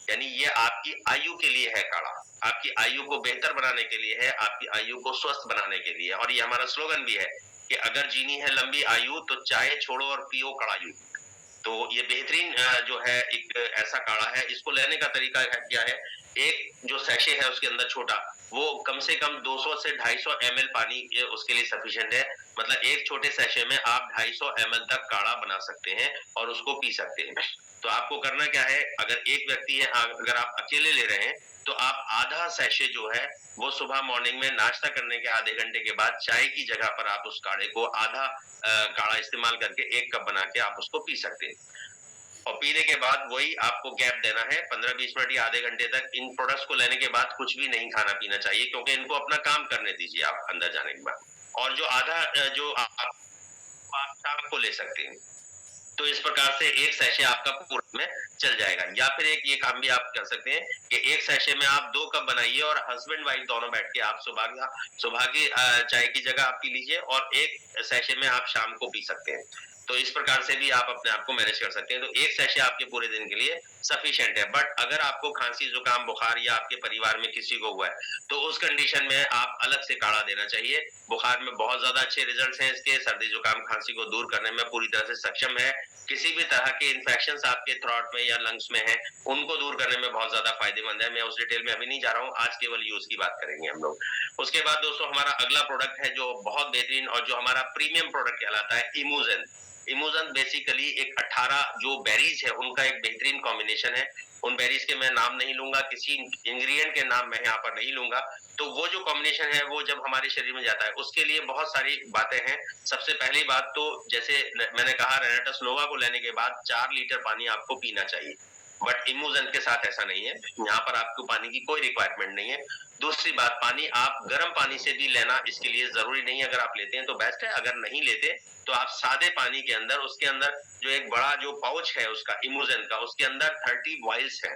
यानी ये आपकी आयु के लिए है काढ़ा, आपकी आयु को बेहतर बनाने के लिए है, आपकी आयु को स्वस्थ बनाने के लिए। और ये हमारा स्लोगन भी है कि अगर जीनी है लंबी आयु तो चाय छोड़ो और पियो कड़ायू। तो ये बेहतरीन जो है एक ऐसा काढ़ा है। इसको लेने का तरीका क्या है? एक जो सैशे है उसके अंदर छोटा, वो कम से कम 200 से 250 ml पानी उसके लिए सफिशिएंट है। मतलब एक छोटे सैशे में आप 250 ml तक काढ़ा बना सकते हैं और उसको पी सकते हैं। तो आपको करना क्या है? अगर एक व्यक्ति है, अगर आप अकेले ले रहे हैं, तो आप आधा सैशे जो है वो सुबह मॉर्निंग में नाश्ता करने के आधे घंटे के बाद चाय की जगह पर आप उस काढ़े को आधा काढ़ा इस्तेमाल करके 1 कप बना के आप उसको पी सकते हैं। और पीने के बाद वही आपको गैप देना है 15-20 मिनट या आधे घंटे तक। इन प्रोडक्ट्स को लेने के बाद कुछ भी नहीं खाना पीना चाहिए, क्योंकि इनको अपना काम करने दीजिए आप अंदर जाने के बाद। और जो आधा जो आप शाम को ले सकते हैं। तो इस प्रकार से एक सैशे आपका पूरा में चल जाएगा। या फिर एक ये काम भी आप कर सकते हैं कि एक सैशे में आप 2 कप बनाइए और हस्बैंड वाइफ दोनों बैठ के आप सुबह की चाय की जगह आप पी लीजिए, और एक सैशे में आप शाम को पी सकते हैं। तो इस प्रकार से भी आप अपने आप को मैनेज कर सकते हैं। तो एक सैशे आपके पूरे दिन के लिए सफिशिएंट है। बट अगर आपको खांसी जुकाम बुखार या आपके परिवार में किसी को हुआ है, तो उस कंडीशन में आप अलग से काढ़ा देना चाहिए। बुखार में बहुत ज्यादा अच्छे रिजल्ट हैं इसके, सर्दी जुकाम खांसी को दूर करने में पूरी तरह से सक्षम है। किसी भी तरह के इन्फेक्शन आपके थ्रोट में या लंग्स में है, उनको दूर करने में बहुत ज्यादा फायदेमंद है। मैं उस डिटेल में अभी नहीं जा रहा हूँ, आज केवल यूज की बात करेंगे हम लोग। उसके बाद दोस्तों हमारा अगला प्रोडक्ट है जो बहुत बेहतरीन और जो हमारा प्रीमियम प्रोडक्ट कहलाता है, इमूजन। इमूजन बेसिकली एक 18 जो बेरीज है उनका एक बेहतरीन कॉम्बिनेशन है। उन बेरीज के मैं नाम नहीं लूंगा, किसी इंग्रेडिएंट के नाम मैं यहाँ पर नहीं लूंगा। तो वो जो कॉम्बिनेशन है वो जब हमारे शरीर में जाता है उसके लिए बहुत सारी बातें हैं। सबसे पहली बात तो जैसे मैंने कहा, रेनेटस नोवा को लेने के बाद 4 लीटर पानी आपको पीना चाहिए। बट इमूजन के साथ ऐसा नहीं है, यहाँ पर आपको पानी की कोई रिक्वायरमेंट नहीं है। दूसरी बात, पानी आप गर्म पानी से भी लेना इसके लिए जरूरी नहीं है। अगर आप लेते हैं तो बेस्ट है, अगर नहीं लेते तो आप सादे पानी के अंदर, उसके अंदर जो एक बड़ा जो पाउच है उसका इमूजन का, उसके अंदर 30 वॉइल्स है।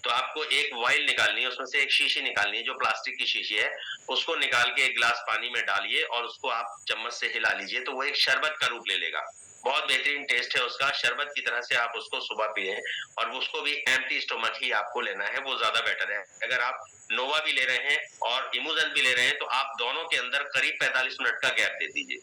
तो आपको एक वॉइल निकालनी है, उसमें से एक शीशी निकालनी है जो प्लास्टिक की शीशी है, उसको निकाल के एक गिलास पानी में डालिए और उसको आप चम्मच से हिला लीजिए, तो वो एक शरबत का रूप ले लेगा। बहुत बेहतरीन टेस्ट है उसका, शरबत की तरह से आप उसको सुबह पिए, और उसको भी एम्प्टी स्टोमक ही आपको लेना है, वो ज्यादा बेटर है। अगर आप नोवा भी ले रहे हैं और इमूजन भी ले रहे हैं तो आप दोनों के अंदर करीब 45 मिनट का गैप दे दीजिए।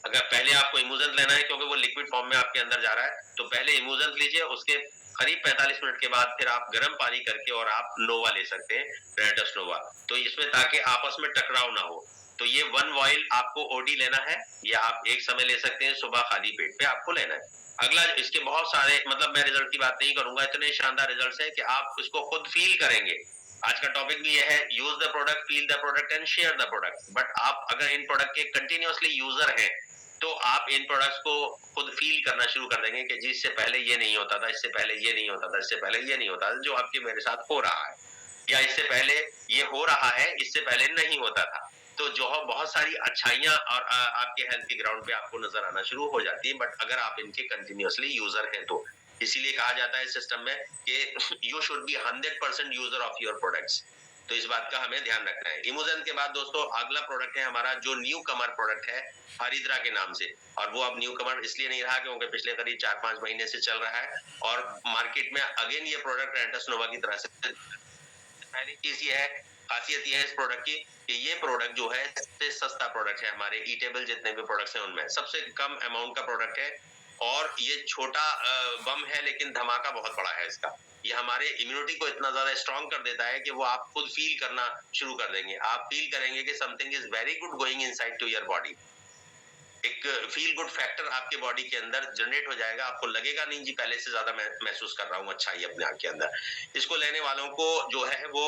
अगर पहले आपको इमूजन लेना है क्योंकि वो लिक्विड फॉर्म में आपके अंदर जा रहा है, तो पहले इमूजन लीजिए, उसके करीब 45 मिनट के बाद फिर आप गर्म पानी करके और आप नोवा ले सकते हैं, रेडिस नोवा। तो इसमें ताकि आपस में टकराव ना हो। तो ये 1 वॉइल आपको ओडी लेना है, या आप एक समय ले सकते हैं, सुबह खाली पेट पे आपको लेना है। अगला इसके बहुत सारे, मतलब मैं रिजल्ट की बात नहीं करूंगा, इतने शानदार रिजल्ट्स हैं कि आप इसको खुद फील करेंगे। आज का टॉपिक भी ये है, use the product, feel the product and share the product. But आप अगर इन प्रोडक्ट के कंटिन्यूअसली यूजर हैं, तो आप इन प्रोडक्ट्स को खुद फील करना शुरू कर देंगे कि जी इससे पहले ये नहीं होता था, इससे पहले ये नहीं होता था, इससे पहले ये नहीं होता था, जो आपके मेरे साथ हो रहा है, या इससे पहले ये हो रहा है, इससे पहले नहीं होता था। तो जो है बहुत सारी अच्छाइयां और आपके हेल्थ के ग्राउंड पे आपको नजर आना शुरू हो जाती है, बट अगर आप इनके कंटिन्यूअसली यूजर हैं तो। इसीलिए कहा जाता है सिस्टम में कि you should be 100% user of your products. तो इस बात का हमें ध्यान रखना है। इमोजन के बाद दोस्तों अगला प्रोडक्ट है हमारा, जो न्यू कमर प्रोडक्ट है, हरिद्रा के नाम से। और वो अब न्यू कमर इसलिए नहीं रहा क्योंकि पिछले करीब 4-5 महीने से चल रहा है, और मार्केट में अगेन ये प्रोडक्ट रेंटस नोवा की तरह से। पहली चीज ये है, खासियत ये है इस प्रोडक्ट की कि ये प्रोडक्ट जो है सबसे सस्ता प्रोडक्ट है हमारे ईटेबल जितने भी प्रोडक्ट्स हैं उनमें, सबसे कम अमाउंट का प्रोडक्ट है। और ये छोटा बम है, लेकिन धमाका बहुत बड़ा है इसका। ये हमारे इम्यूनिटी को इतना ज्यादा स्ट्रांग कर देता है कि वो आप खुद फील करना शुरू कर देंगे। आप फील करेंगे कि something is very good going inside to your body. एक फील गुड फैक्टर आपके बॉडी के अंदर जनरेट हो जाएगा। आपको लगेगा नहीं जी पहले से ज्यादा मैं महसूस कर रहा हूँ अच्छा ही अपने आप के अंदर। इसको लेने वालों को जो है वो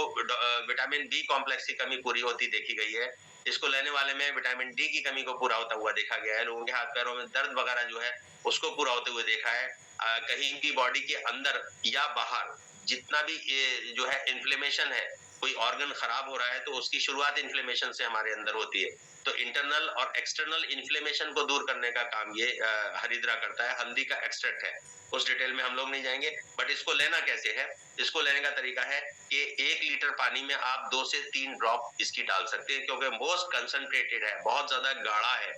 विटामिन बी कॉम्प्लेक्स की कमी पूरी होती देखी गई है। इसको लेने वाले में विटामिन डी की कमी को पूरा होता हुआ देखा गया है। लोगों के हाथ पैरों में दर्द वगैरह जो है उसको पूरा होते हुए देखा है। कहीं भी बॉडी के अंदर या बाहर जितना भी ये जो है इन्फ्लेमेशन है, कोई ऑर्गन खराब हो रहा है तो उसकी शुरुआत इन्फ्लेमेशन से हमारे अंदर होती है। तो इंटरनल और एक्सटर्नल इन्फ्लेमेशन को दूर करने का काम ये हरिद्रा करता है। हल्दी का एक्सट्रैक्ट है, उस डिटेल में हम लोग नहीं जाएंगे। बट इसको लेना कैसे है, इसको लेने का तरीका है कि 1 लीटर पानी में आप 2 से 3 ड्रॉप इसकी डाल सकते हैं, क्योंकि मोस्ट कंसंट्रेटेड है, बहुत ज्यादा गाढ़ा है।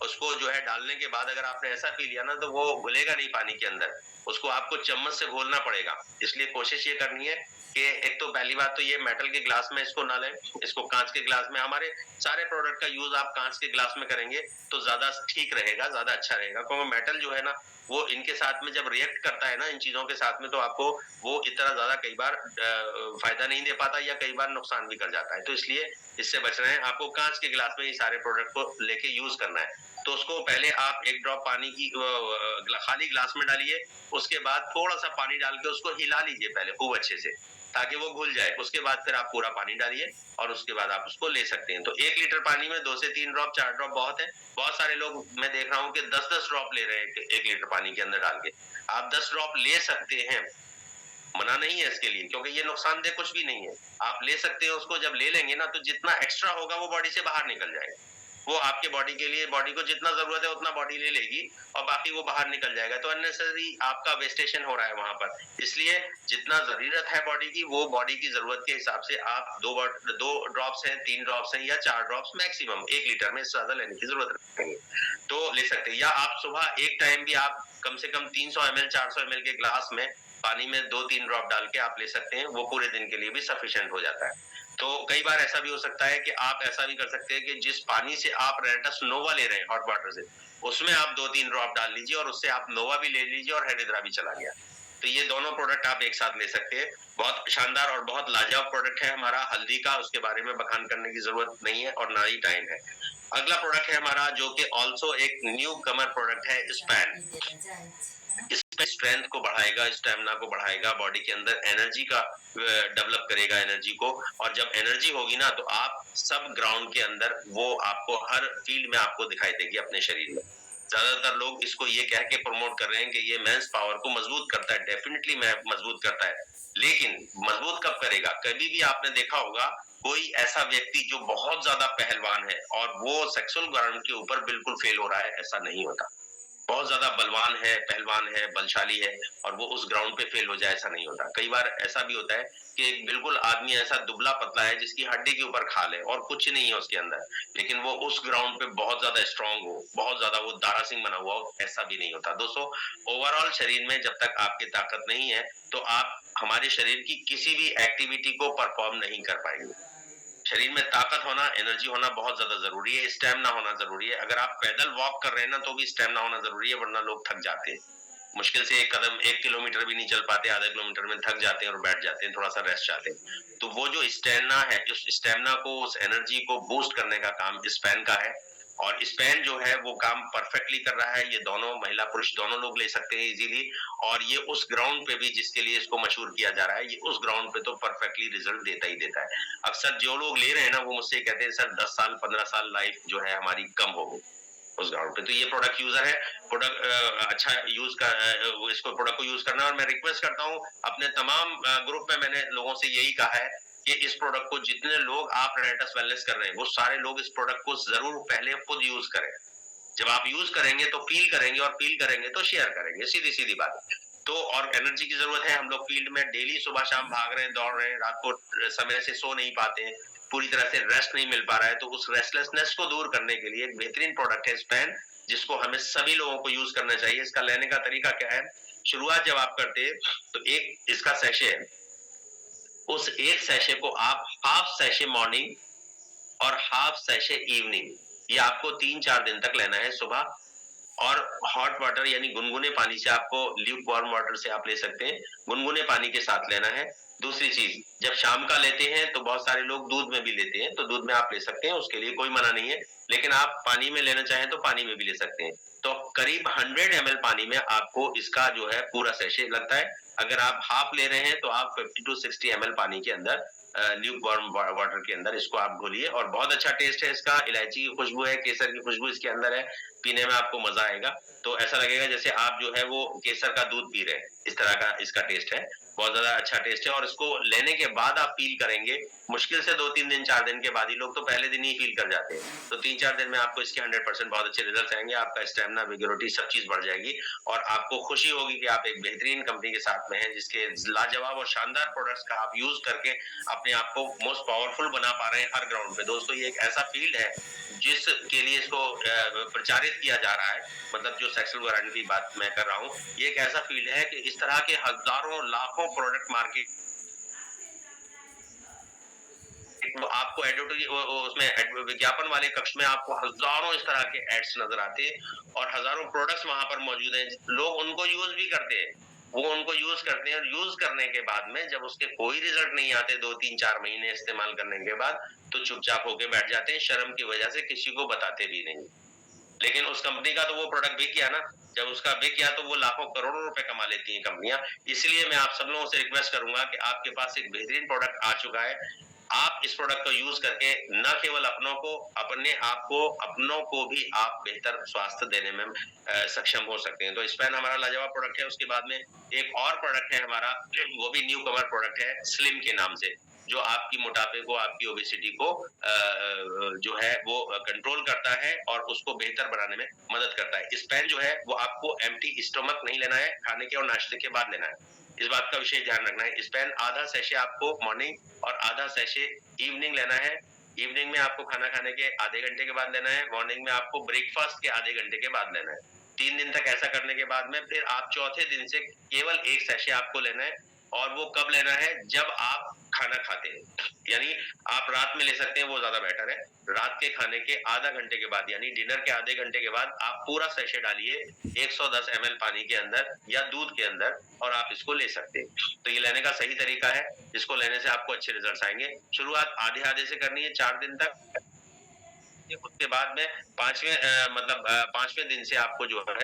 उसको जो है डालने के बाद अगर आपने ऐसा पी लिया ना तो वो घुलेगा नहीं पानी के अंदर, उसको आपको चम्मच से घोलना पड़ेगा। इसलिए कोशिश ये करनी है कि एक तो पहली बात तो ये मेटल के ग्लास में इसको ना लें, इसको कांच के ग्लास में। हमारे सारे प्रोडक्ट का यूज आप कांच के ग्लास में करेंगे तो ज्यादा ठीक रहेगा, ज्यादा अच्छा रहेगा, क्योंकि मेटल जो है ना वो इनके साथ में जब रिएक्ट करता है ना इन चीजों के साथ में, तो आपको वो इतना ज्यादा कई बार फायदा नहीं दे पाता या कई बार नुकसान भी कर जाता है। तो इसलिए इससे बच रहे हैं। आपको कांच के गिलास में ये सारे प्रोडक्ट को लेके यूज करना है। तो उसको पहले आप 1 ड्रॉप पानी की खाली ग्लास में डालिए, उसके बाद थोड़ा सा पानी डाल के उसको हिला लीजिए पहले खूब अच्छे से, ताकि वो घुल जाए। उसके बाद फिर आप पूरा पानी डालिए और उसके बाद आप उसको ले सकते हैं। तो 1 लीटर पानी में 2 से 3 ड्रॉप, 4 ड्रॉप बहुत है। बहुत सारे लोग मैं देख रहा हूँ कि 10-10 ड्रॉप ले रहे हैं 1 लीटर पानी के अंदर डाल के। आप 10 ड्रॉप ले सकते हैं, मना नहीं है इसके लिए, क्योंकि ये नुकसानदेह कुछ भी नहीं है। आप ले सकते हैं उसको। जब ले लेंगे ना तो जितना एक्स्ट्रा होगा वो बॉडी से बाहर निकल जाएगा। वो आपके बॉडी के लिए, बॉडी को जितना जरूरत है उतना बॉडी ले लेगी और बाकी वो बाहर निकल जाएगा। तो अननेसेसरी आपका वेस्टेशन हो रहा है वहां पर। इसलिए जितना जरूरत है बॉडी की, वो बॉडी की जरूरत के हिसाब से आप 2 ड्रॉप्स हैं, 3 ड्रॉप्स हैं या 4 ड्रॉप्स मैक्सिमम 1 लीटर में, इससे ज्यादा लेने की जरूरत नहीं है तो ले सकते हैं। या आप सुबह एक टाइम भी आप कम से कम 300 ml 400 ml के ग्लास में पानी में 2-3 ड्रॉप डाल के आप ले सकते हैं। वो पूरे दिन के लिए भी सफिशिएंट हो जाता है। तो कई बार ऐसा भी हो सकता है कि आप ऐसा भी कर सकते हैं कि जिस पानी से आप रेंटस नोवा ले रहे हैं हॉट वाटर से, उसमें आप 2-3 ड्रॉप डाल लीजिए और उससे आप नोवा भी ले लीजिए और हेरिद्रा भी चला गया। तो ये दोनों प्रोडक्ट आप एक साथ ले सकते हैं। बहुत शानदार और बहुत लाजवाब प्रोडक्ट है हमारा हल्दी का, उसके बारे में बखान करने की जरूरत नहीं है और ना ही टाइम है। अगला प्रोडक्ट है हमारा जो कि ऑल्सो एक न्यू कमर प्रोडक्ट है, स्पैन। इसमें स्ट्रेंथ को बढ़ाएगा, स्टेमिना को बढ़ाएगा, बॉडी के अंदर एनर्जी का डेवलप करेगा एनर्जी को। और जब एनर्जी होगी ना तो आप सब ग्राउंड के अंदर वो आपको हर फील्ड में आपको दिखाई देगी अपने शरीर में। ज्यादातर लोग इसको ये कह के प्रमोट कर रहे हैं कि ये मेंस पावर को मजबूत करता है। डेफिनेटली मजबूत करता है, लेकिन मजबूत कब करेगा? कभी भी आपने देखा होगा कोई ऐसा व्यक्ति जो बहुत ज्यादा पहलवान है और वो सेक्सुअल ग्राउंड के ऊपर बिल्कुल फेल हो रहा है, ऐसा नहीं होता। बहुत ज्यादा बलवान है, पहलवान है, बलशाली है और वो उस ग्राउंड पे फेल हो जाए, ऐसा नहीं होता। कई बार ऐसा भी होता है कि बिल्कुल आदमी ऐसा दुबला पतला है जिसकी हड्डी के ऊपर खाल है और कुछ नहीं है उसके अंदर, लेकिन वो उस ग्राउंड पे बहुत ज्यादा स्ट्रांग हो, बहुत ज्यादा वो दारा सिंह बना हुआ हो, ऐसा भी नहीं होता। दोस्तों ओवरऑल शरीर में जब तक आपकी ताकत नहीं है तो आप हमारे शरीर की किसी भी एक्टिविटी को परफॉर्म नहीं कर पाएंगे। शरीर में ताकत होना, एनर्जी होना बहुत ज्यादा जरूरी है, स्टेमिना होना जरूरी है। अगर आप पैदल वॉक कर रहे हैं ना तो भी स्टेमिना होना जरूरी है, वरना लोग थक जाते हैं। मुश्किल से 1 किलोमीटर भी नहीं चल पाते, आधा किलोमीटर में थक जाते हैं और बैठ जाते हैं, थोड़ा सा रेस्ट चाहते हैं। तो वो जो स्टेमिना है, उस स्टेमिना को, उस एनर्जी को बूस्ट करने का काम स्पैन का है। और स्पैन जो है वो काम परफेक्टली कर रहा है। ये दोनों, महिला पुरुष दोनों लोग ले सकते हैं इजीली। और ये उस ग्राउंड पे भी जिसके लिए इसको मशहूर किया जा रहा है, ये उस ग्राउंड पे तो परफेक्टली रिजल्ट देता ही देता है। अक्सर जो लोग ले रहे हैं ना, वो मुझसे कहते हैं सर 10 साल 15 साल लाइफ जो है हमारी कम हो गई उस ग्राउंड पे। तो ये प्रोडक्ट यूजर है, प्रोडक्ट अच्छा यूज कर, इसको प्रोडक्ट को यूज करना। और मैं रिक्वेस्ट करता हूँ अपने तमाम ग्रुप में, मैंने लोगों से यही कहा है कि इस प्रोडक्ट को जितने लोग आप रेनेटस वेलनेस कर रहे हैं, वो सारे लोग इस प्रोडक्ट को जरूर पहले खुद यूज करें। जब आप यूज करेंगे तो फील करेंगे, और फील करेंगे तो शेयर करेंगे, सीधी सीधी बात है। तो और एनर्जी की जरूरत है। हम लोग फील्ड में डेली सुबह शाम भाग रहे हैं, दौड़ रहे हैं, रात को समय से सो नहीं पाते, पूरी तरह से रेस्ट नहीं मिल पा रहा है। तो उस रेस्टलेसनेस को दूर करने के लिए एक बेहतरीन प्रोडक्ट है स्पैन, जिसको हमें सभी लोगों को यूज करना चाहिए। इसका लेने का तरीका क्या है? शुरुआत जब आप करते हैं तो एक इसका सैशे है, उस एक सैशे को आप हाफ सैशे मॉर्निंग और हाफ सैशे इवनिंग, ये आपको 3-4 दिन तक लेना है सुबह। और हॉट वाटर यानी गुनगुने पानी से, आपको ल्यूक वार्म वाटर से आप ले सकते हैं, गुनगुने पानी के साथ लेना है। दूसरी चीज, जब शाम का लेते हैं तो बहुत सारे लोग दूध में भी लेते हैं, तो दूध में आप ले सकते हैं, उसके लिए कोई मना नहीं है। लेकिन आप पानी में लेना चाहें तो पानी में भी ले सकते हैं। तो करीब 100 ml पानी में आपको इसका जो है पूरा सैशे लगता है। अगर आप हाफ ले रहे हैं तो आप 50 to 60 ml पानी के अंदर, ल्यूक वार्म वाटर के अंदर इसको आप घोलिए। और बहुत अच्छा टेस्ट है इसका, इलायची की खुशबू है, केसर की खुशबू इसके अंदर है, पीने में आपको मजा आएगा। तो ऐसा लगेगा जैसे आप जो है वो केसर का दूध पी रहे हैं, इस तरह का इसका टेस्ट है। बहुत ज्यादा अच्छा टेस्ट है। और इसको लेने के बाद आप फील करेंगे, मुश्किल से 2-3 दिन 4 दिन के बाद ही, लोग तो पहले दिन ही फील कर जाते हैं। तो 3-4 दिन में आपको इसके 100% बहुत अच्छे रिजल्ट आएंगे। आपका स्टेमिना, विगोरिटी सब चीज बढ़ जाएगी। और आपको खुशी होगी कि आप एक बेहतरीन कंपनी के साथ में हैं, जिसके लाजवाब और शानदार प्रोडक्ट्स का आप यूज करके अपने आप को मोस्ट पावरफुल बना पा रहे हैं हर ग्राउंड पे। दोस्तों, ये एक ऐसा फील्ड है जिसके लिए इसको प्रचारित किया जा रहा है। मतलब जो सेक्सुअल वारंटी की बात मैं कर रहा हूँ, ये एक ऐसा फील्ड है कि इस तरह के हजारों लाखों प्रोडक्ट मार्केट, तो आपको उसमें विज्ञापन वाले कक्ष में आपको हजारों इस तरह के एड्स नजर आते हैं, और हजारों प्रोडक्ट्स वहां पर मौजूद हैं। लोग उनको यूज भी करते हैं, वो उनको यूज करते हैं, और यूज करने के बाद में जब उसके कोई रिजल्ट नहीं आते 2-3-4 महीने इस्तेमाल करने के बाद, तो चुपचाप होके बैठ जाते हैं, शर्म की वजह से किसी को बताते भी नहीं। लेकिन उस कंपनी का तो वो प्रोडक्ट बिक गया ना। जब उसका बिक गया तो वो लाखों करोड़ों रुपए कमा लेती हैं कंपनियां। इसलिए मैं आप सब लोगों से रिक्वेस्ट करूंगा कि आपके पास एक बेहतरीन प्रोडक्ट आ चुका है। आप इस प्रोडक्ट को यूज करके न केवल अपनों को, अपने आप को, अपनों को भी आप बेहतर स्वास्थ्य देने में सक्षम हो सकते हैं। तो स्पैन हमारा लाजवाब प्रोडक्ट है। उसके बाद में एक और प्रोडक्ट है हमारा, वो भी न्यू कमर प्रोडक्ट है, स्लिम के नाम से, जो आपकी मोटापे को, आपकी ओबेसिटी को जो है वो कंट्रोल करता है और उसको बेहतर बनाने में मदद करता है। स्पैन जो है वो आपको एम्प्टी स्टमक नहीं लेना है, खाने के और नाश्ते के बाद लेना है। इस बात का विशेष ध्यान रखना है। स्पैन आधा सैशे आपको मॉर्निंग और आधा सैशे इवनिंग लेना है। इवनिंग में आपको खाना खाने के आधे घंटे के बाद लेना है, मॉर्निंग में आपको ब्रेकफास्ट के आधे घंटे के बाद लेना है। 3 दिन तक ऐसा करने के बाद में फिर आप चौथे दिन से केवल एक सैशे आपको लेना है। और वो कब लेना है? जब आप खाना खाते हैं। यानी आप रात में ले सकते हैं, वो ज्यादा बेटर है। रात के खाने के आधा घंटे के बाद, यानी डिनर के आधे घंटे के बाद आप पूरा सैशे डालिए 110 ml पानी के अंदर या दूध के अंदर, और आप इसको ले सकते हैं। तो ये लेने का सही तरीका है, इसको लेने से आपको अच्छे रिजल्ट आएंगे। शुरुआत आधे आधे से करनी है 4 दिन तक। उसके बाद में पांचवें दिन से आपको जो है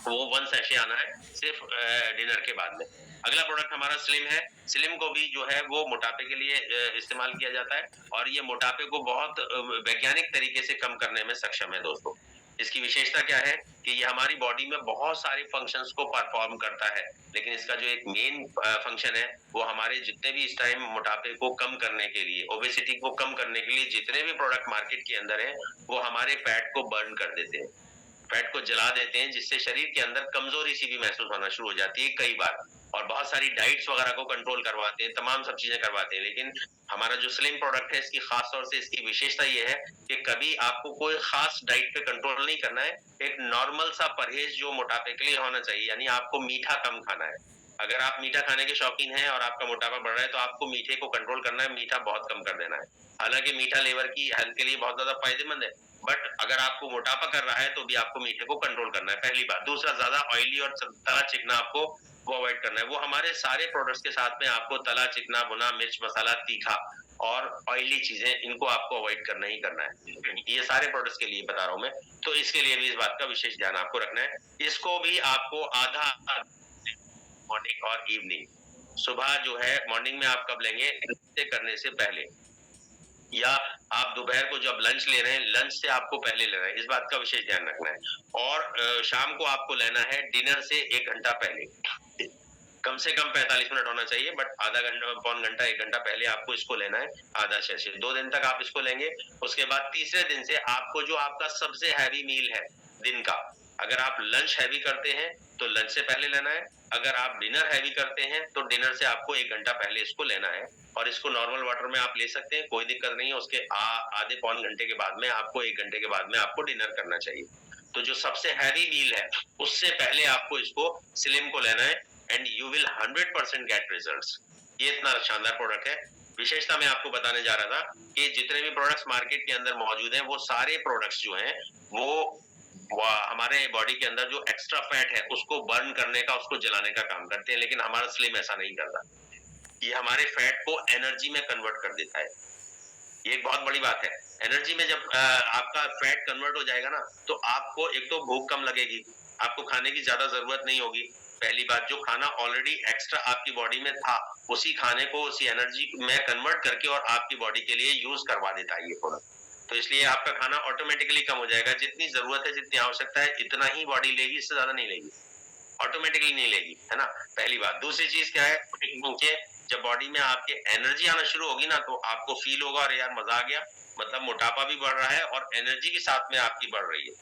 वो 1 सैशे आना है, सिर्फ डिनर के बाद में। अगला प्रोडक्ट हमारा स्लिम है। स्लिम को भी जो है वो मोटापे के लिए इस्तेमाल किया जाता है, और ये मोटापे को बहुत वैज्ञानिक तरीके से कम करने में सक्षम है दोस्तों। इसकी विशेषता क्या है कि ये हमारी बॉडी में बहुत सारे फंक्शंस को परफॉर्म करता है, लेकिन इसका जो एक मेन फंक्शन है, वो हमारे जितने भी इस टाइम मोटापे को कम करने के लिए, ओबेसिटी को कम करने के लिए जितने भी प्रोडक्ट मार्केट के अंदर है, वो हमारे फैट को बर्न कर देते हैं, फैट को जला देते हैं, जिससे शरीर के अंदर कमजोरी सी भी महसूस होना शुरू हो जाती है कई बार। और बहुत सारी डाइट्स वगैरह को कंट्रोल करवाते हैं, तमाम सब चीजें करवाते हैं। लेकिन हमारा जो स्लिम प्रोडक्ट है, इसकी खास तौर से इसकी विशेषता ये है कि कभी आपको कोई खास डाइट पे कंट्रोल नहीं करना है। एक नॉर्मल सा परहेज जो मोटापे के लिए होना चाहिए, यानी आपको मीठा कम खाना है। अगर आप मीठा खाने के शौकीन हैं और आपका मोटापा बढ़ रहा है, तो आपको मीठे को कंट्रोल करना है, मीठा बहुत कम कर देना है। हालांकि मीठा लीवर की हेल्थ के लिए बहुत ज्यादा फायदेमंद है, बट अगर आपको मोटापा कर रहा है तो भी आपको मीठे को कंट्रोल करना है, पहली बात। दूसरा, ज्यादा ऑयली और तला चिकना आपको वो अवॉइड करना है। वो हमारे सारे प्रोडक्ट्स के साथ में आपको तला चिकना, भुना, मिर्च मसाला, तीखा और ऑयली चीजें, इनको आपको अवॉइड करना ही करना है। ये सारे प्रोडक्ट्स के लिए बता रहा हूं मैं, तो इसके लिए भी इस बात का विशेष ध्यान आपको रखना है। इसको भी आपको आधा मॉर्निंग और इवनिंग, सुबह जो है मॉर्निंग में आप कब लेंगे, करने से पहले, या आप दोपहर को जब लंच ले रहे हैं, लंच से आपको पहले लेना है, इस बात का विशेष ध्यान रखना है। और शाम को आपको लेना है डिनर से 1 घंटा पहले, कम से कम 45 मिनट होना चाहिए, बट आधा घंटा, पौन घंटा, 1 घंटा पहले आपको इसको लेना है, आधा सेशे। 2 दिन तक आप इसको लेंगे। उसके बाद तीसरे दिन से आपको जो आपका सबसे हैवी मील है दिन का, अगर आप लंच हैवी करते हैं तो लंच से पहले लेना है, अगर आप डिनर हैवी करते हैं तो डिनर से आपको 1 घंटा पहले इसको लेना है। और इसको नॉर्मल वाटर में आप ले सकते हैं, कोई दिक्कत नहीं है। उसके आधे पौन घंटे के बाद में आपको, 1 घंटे के बाद में आपको डिनर करना चाहिए। तो जो सबसे हैवी मील है उससे पहले आपको इसको स्लिम को लेना है, and you will 100% gate results. ये इतना शानदार प्रोडक्ट है। विशेषता मैं आपको बताने जा रहा था कि जितने भी प्रोडक्ट्स मार्केट के अंदर मौजूद हैं, वो सारे प्रोडक्ट्स जो हैं वो हमारे बॉडी के अंदर जो एक्स्ट्रा फैट है उसको बर्न करने का, उसको जलाने का काम करते हैं, लेकिन हमारा स्लिम ऐसा नहीं करता। ये हमारे फैट को एनर्जी में कन्वर्ट कर देता है। ये एक बहुत बड़ी बात है। एनर्जी में जब आपका फैट कन्वर्ट हो जाएगा ना, तो आपको एक तो भूख कम लगेगी, आपको खाने की ज्यादा जरूरत नहीं होगी। पहली बात, जो खाना ऑलरेडी एक्स्ट्रा आपकी बॉडी में था, उसी खाने को उसी एनर्जी में कन्वर्ट करके और आपकी बॉडी के लिए यूज करवा देता है ये प्रोडक्ट। तो इसलिए आपका खाना ऑटोमेटिकली कम हो जाएगा। जितनी जरूरत है, जितनी आवश्यकता है, इतना ही बॉडी लेगी, इससे ज्यादा नहीं लेगी, ऑटोमेटिकली नहीं लेगी, है ना, पहली बात। दूसरी चीज क्या है कि जब बॉडी में आपके एनर्जी आना शुरू होगी ना, तो आपको फील होगा, अरे यार मजा आ गया, मतलब मोटापा भी बढ़ रहा है और एनर्जी भी साथ में आपकी बढ़ रही है।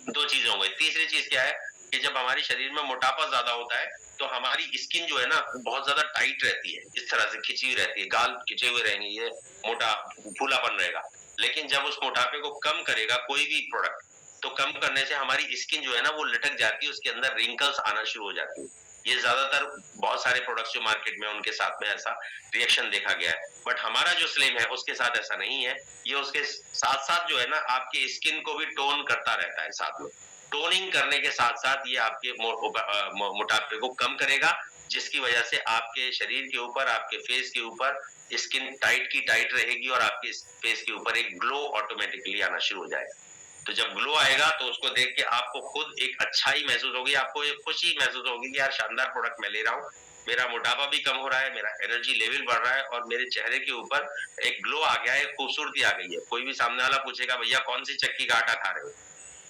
2 चीजें हो गई। तीसरी चीज क्या है कि जब हमारे शरीर में मोटापा ज्यादा होता है तो हमारी स्किन जो है ना बहुत ज्यादा टाइट रहती है, इस तरह से खिंची हुई रहती है, गाल खिंचे हुए रहेंगे, ये मोटा फूलापन रहेगा। लेकिन जब उस मोटापे को कम करेगा कोई भी प्रोडक्ट, तो कम करने से हमारी स्किन जो है ना वो लटक जाती है, उसके अंदर रिंकल्स आना शुरू हो जाती है। ये ज्यादातर बहुत सारे प्रोडक्ट्स जो मार्केट में, उनके साथ में ऐसा रिएक्शन देखा गया है। बट हमारा जो स्लिम है उसके साथ ऐसा नहीं है। ये उसके साथ साथ जो है ना आपके स्किन को भी टोन करता रहता है साथ में। टोनिंग करने के साथ साथ ये आपके मोटापे को कम करेगा, जिसकी वजह से आपके शरीर के ऊपर, आपके फेस के ऊपर स्किन टाइट की टाइट रहेगी और आपके फेस के ऊपर एक ग्लो ऑटोमेटिकली आना शुरू हो जाएगा। तो जब ग्लो आएगा तो उसको देख के आपको खुद एक अच्छाई महसूस होगी, आपको एक खुशी महसूस होगी कि यार शानदार प्रोडक्ट मैं ले रहा हूँ, मेरा मोटापा भी कम हो रहा है, मेरा एनर्जी लेवल बढ़ रहा है और मेरे चेहरे के ऊपर एक ग्लो आ गया है, खूबसूरती आ गई है। कोई भी सामने वाला पूछेगा भैया कौन सी चक्की का आटा खा रहे हो,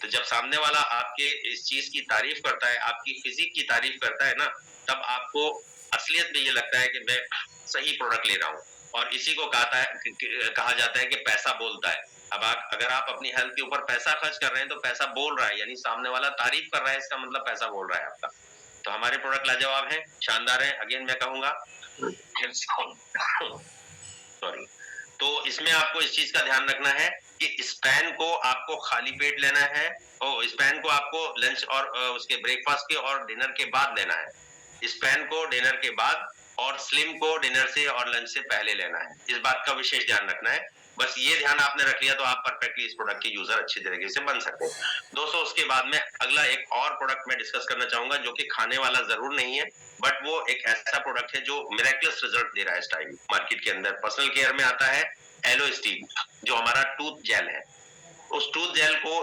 तो जब सामने वाला आपके इस चीज की तारीफ करता है, आपकी फिजिक की तारीफ करता है ना, तब आपको असलियत में ये लगता है कि मैं सही प्रोडक्ट ले रहा हूँ। और इसी को कहा जाता है कि पैसा बोलता है। अब अगर आप अपनी हेल्थ के ऊपर पैसा खर्च कर रहे हैं तो पैसा बोल रहा है, यानी सामने वाला तारीफ कर रहा है, इसका मतलब पैसा बोल रहा है आपका। तो हमारे प्रोडक्ट लाजवाब हैं, शानदार हैं, अगेन मैं कहूंगा। सॉरी। तो इसमें आपको इस चीज का ध्यान रखना है कि स्पैन को आपको खाली पेट लेना है, और स्पैन को आपको लंच और उसके ब्रेकफास्ट के और डिनर के बाद लेना है। स्पैन को डिनर के बाद और स्लिम को डिनर से और लंच से पहले लेना है। इस बात का विशेष ध्यान रखना है। बस ये ध्यान आपने रख लिया तो आप परफेक्टली इस प्रोडक्ट के यूजर अच्छी तरीके से बन सकते हैं दोस्तों। उसके बाद में अगला एक और प्रोडक्ट मैं डिस्कस करना चाहूंगा, जो कि खाने वाला जरूर नहीं है, बट वो एक ऐसा प्रोडक्ट है जो मिरेकलस रिजल्ट दे रहा है इस टाइम मार्केट के अंदर। पर्सनल केयर में आता है एलो स्टीम, जो हमारा टूथ जेल है। उस टूथ जेल को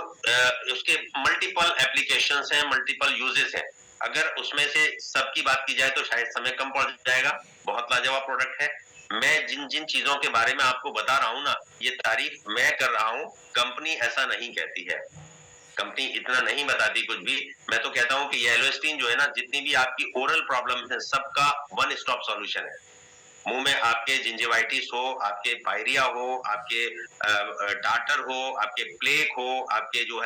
उसके मल्टीपल एप्लीकेशंस हैं, मल्टीपल यूजेस हैं। अगर उसमें से सबकी बात की जाए तो शायद समय कम पड़ जाएगा। बहुत लाजवाब प्रोडक्ट है। मैं जिन जिन चीजों के बारे में आपको बता रहा हूं ना, ये तारीफ मैं कर रहा हूं, कंपनी ऐसा नहीं कहती है। कंपनी इतना नहीं बताती कुछ भी। मैं तो कहता हूं कि ये एलोस्टीन जो है ना, जितनी भी आपकी ओरल प्रॉब्लम है, सबका वन स्टॉप सॉल्यूशन है। मुंह में आपके जिंजिवाइटिस हो, आपके पायरिया हो, आपके टाटर हो, आपके प्लेक हो, आपके जो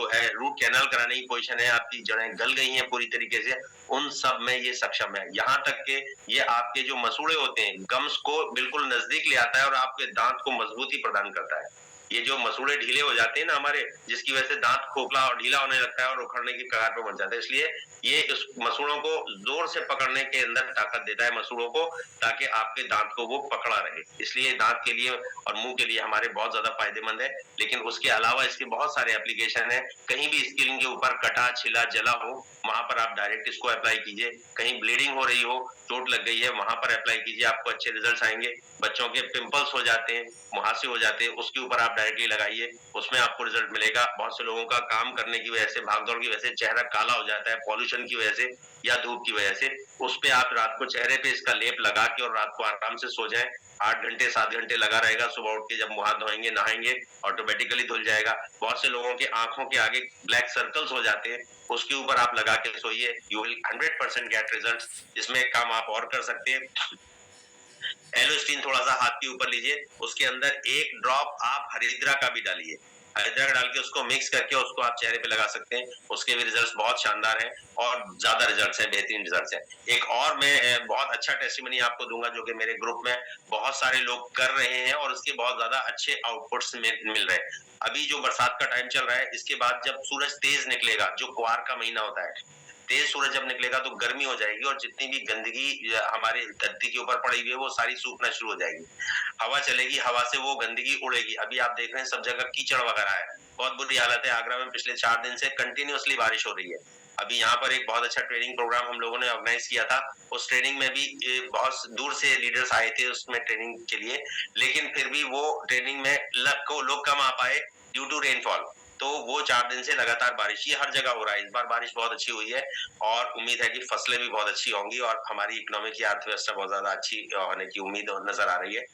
है रूट कैनाल कराने की पोजीशन है, आपकी जड़ें गल गई हैं पूरी तरीके से, उन सब में ये सक्षम है। यहाँ तक के ये आपके जो मसूड़े होते हैं, गम्स को बिल्कुल नजदीक ले आता है और आपके दांत को मजबूती प्रदान करता है। ये जो मसूड़े ढीले हो जाते हैं ना हमारे, जिसकी वजह से दांत खोखला और ढीला होने लगता है और उखड़ने की कगार पे पहुंच जाता है, इसलिए ये उस मसूड़ों को जोर से पकड़ने के अंदर ताकत देता है मसूड़ों को, ताकि आपके दांत को वो पकड़ा रहे। इसलिए दांत के लिए और मुंह के लिए हमारे बहुत ज्यादा फायदेमंद है। लेकिन उसके अलावा इसके बहुत सारे एप्लीकेशन है। कहीं भी स्किन के ऊपर कटा छिला जला हो, वहां पर आप डायरेक्ट इसको अप्लाई कीजिए। कहीं ब्लीडिंग हो रही हो, चोट लग गई है, वहां पर अप्लाई कीजिए, आपको अच्छे रिजल्ट आएंगे। बच्चों के पिंपल्स हो जाते हैं, मुहासे हो जाते हैं, उसके ऊपर आप डायरेक्टली लगाइए, उसमें आपको रिजल्ट मिलेगा। बहुत से लोगों का काम करने की वजह से, भागदौड़ की वजह से चेहरा काला हो जाता है, पॉल्यूशन की वजह से या धूप की वजह से। उस पे आप रात को चेहरे पे इसका लेप लगा के और रात को आराम से सो जाएं। 8 घंटे 7 घंटे लगा रहेगा। सुबह उठ के जब मुंह हाथ धोएंगे, नहाएंगे, ऑटोमेटिकली धुल जाएगा। बहुत से लोगों के आंखों के आगे ब्लैक सर्कल्स हो जाते हैं, उसके ऊपर आप लगा के सोइए, यू विल 100% गेट रिजल्ट। इसमें एक काम आप और कर सकते हैं, एलोस्टीन थोड़ा सा हाथ के ऊपर लीजिए, उसके अंदर एक ड्रॉप आप हरिद्रा का भी डालिए। हरिद्रा डाल के उसको मिक्स करके उसको आप चेहरे पे लगा सकते हैं। उसके भी रिजल्ट्स बहुत शानदार हैं और ज्यादा रिजल्ट्स हैं, बेहतरीन रिजल्ट्स हैं। एक और मैं बहुत अच्छा टेस्टिमनी आपको दूंगा, जो कि मेरे ग्रुप में बहुत सारे लोग कर रहे हैं और उसके बहुत ज्यादा अच्छे आउटपुट्स मिल रहे हैं। अभी जो बरसात का टाइम चल रहा है, इसके बाद जब सूरज तेज निकलेगा, जो कुआर का महीना होता है, तेज सूरज जब निकलेगा तो गर्मी हो जाएगी और जितनी भी गंदगी हमारे धरती के ऊपर पड़ी हुई है वो सारी सूखना शुरू हो जाएगी। हवा चलेगी, हवा से वो गंदगी उड़ेगी। अभी आप देख रहे हैं सब जगह कीचड़ वगैरह है, बहुत बुरी हालत है। आगरा में पिछले 4 दिन से कंटिन्यूअसली बारिश हो रही है। अभी यहाँ पर एक बहुत अच्छा ट्रेनिंग प्रोग्राम हम लोगों ने ऑर्गेनाइज किया था। उस ट्रेनिंग में भी बहुत दूर से लीडर्स आए थे उसमें ट्रेनिंग के लिए, लेकिन फिर भी वो ट्रेनिंग में लोग कम आ पाए ड्यू टू रेनफॉल। तो वो 4 दिन से लगातार बारिश, ये हर जगह हो रहा है। इस बार बारिश बहुत अच्छी हुई है और उम्मीद है कि फसलें भी बहुत अच्छी होंगी और हमारी इकोनॉमी की अर्थव्यवस्था बहुत ज्यादा अच्छी होने की उम्मीद नजर आ रही है।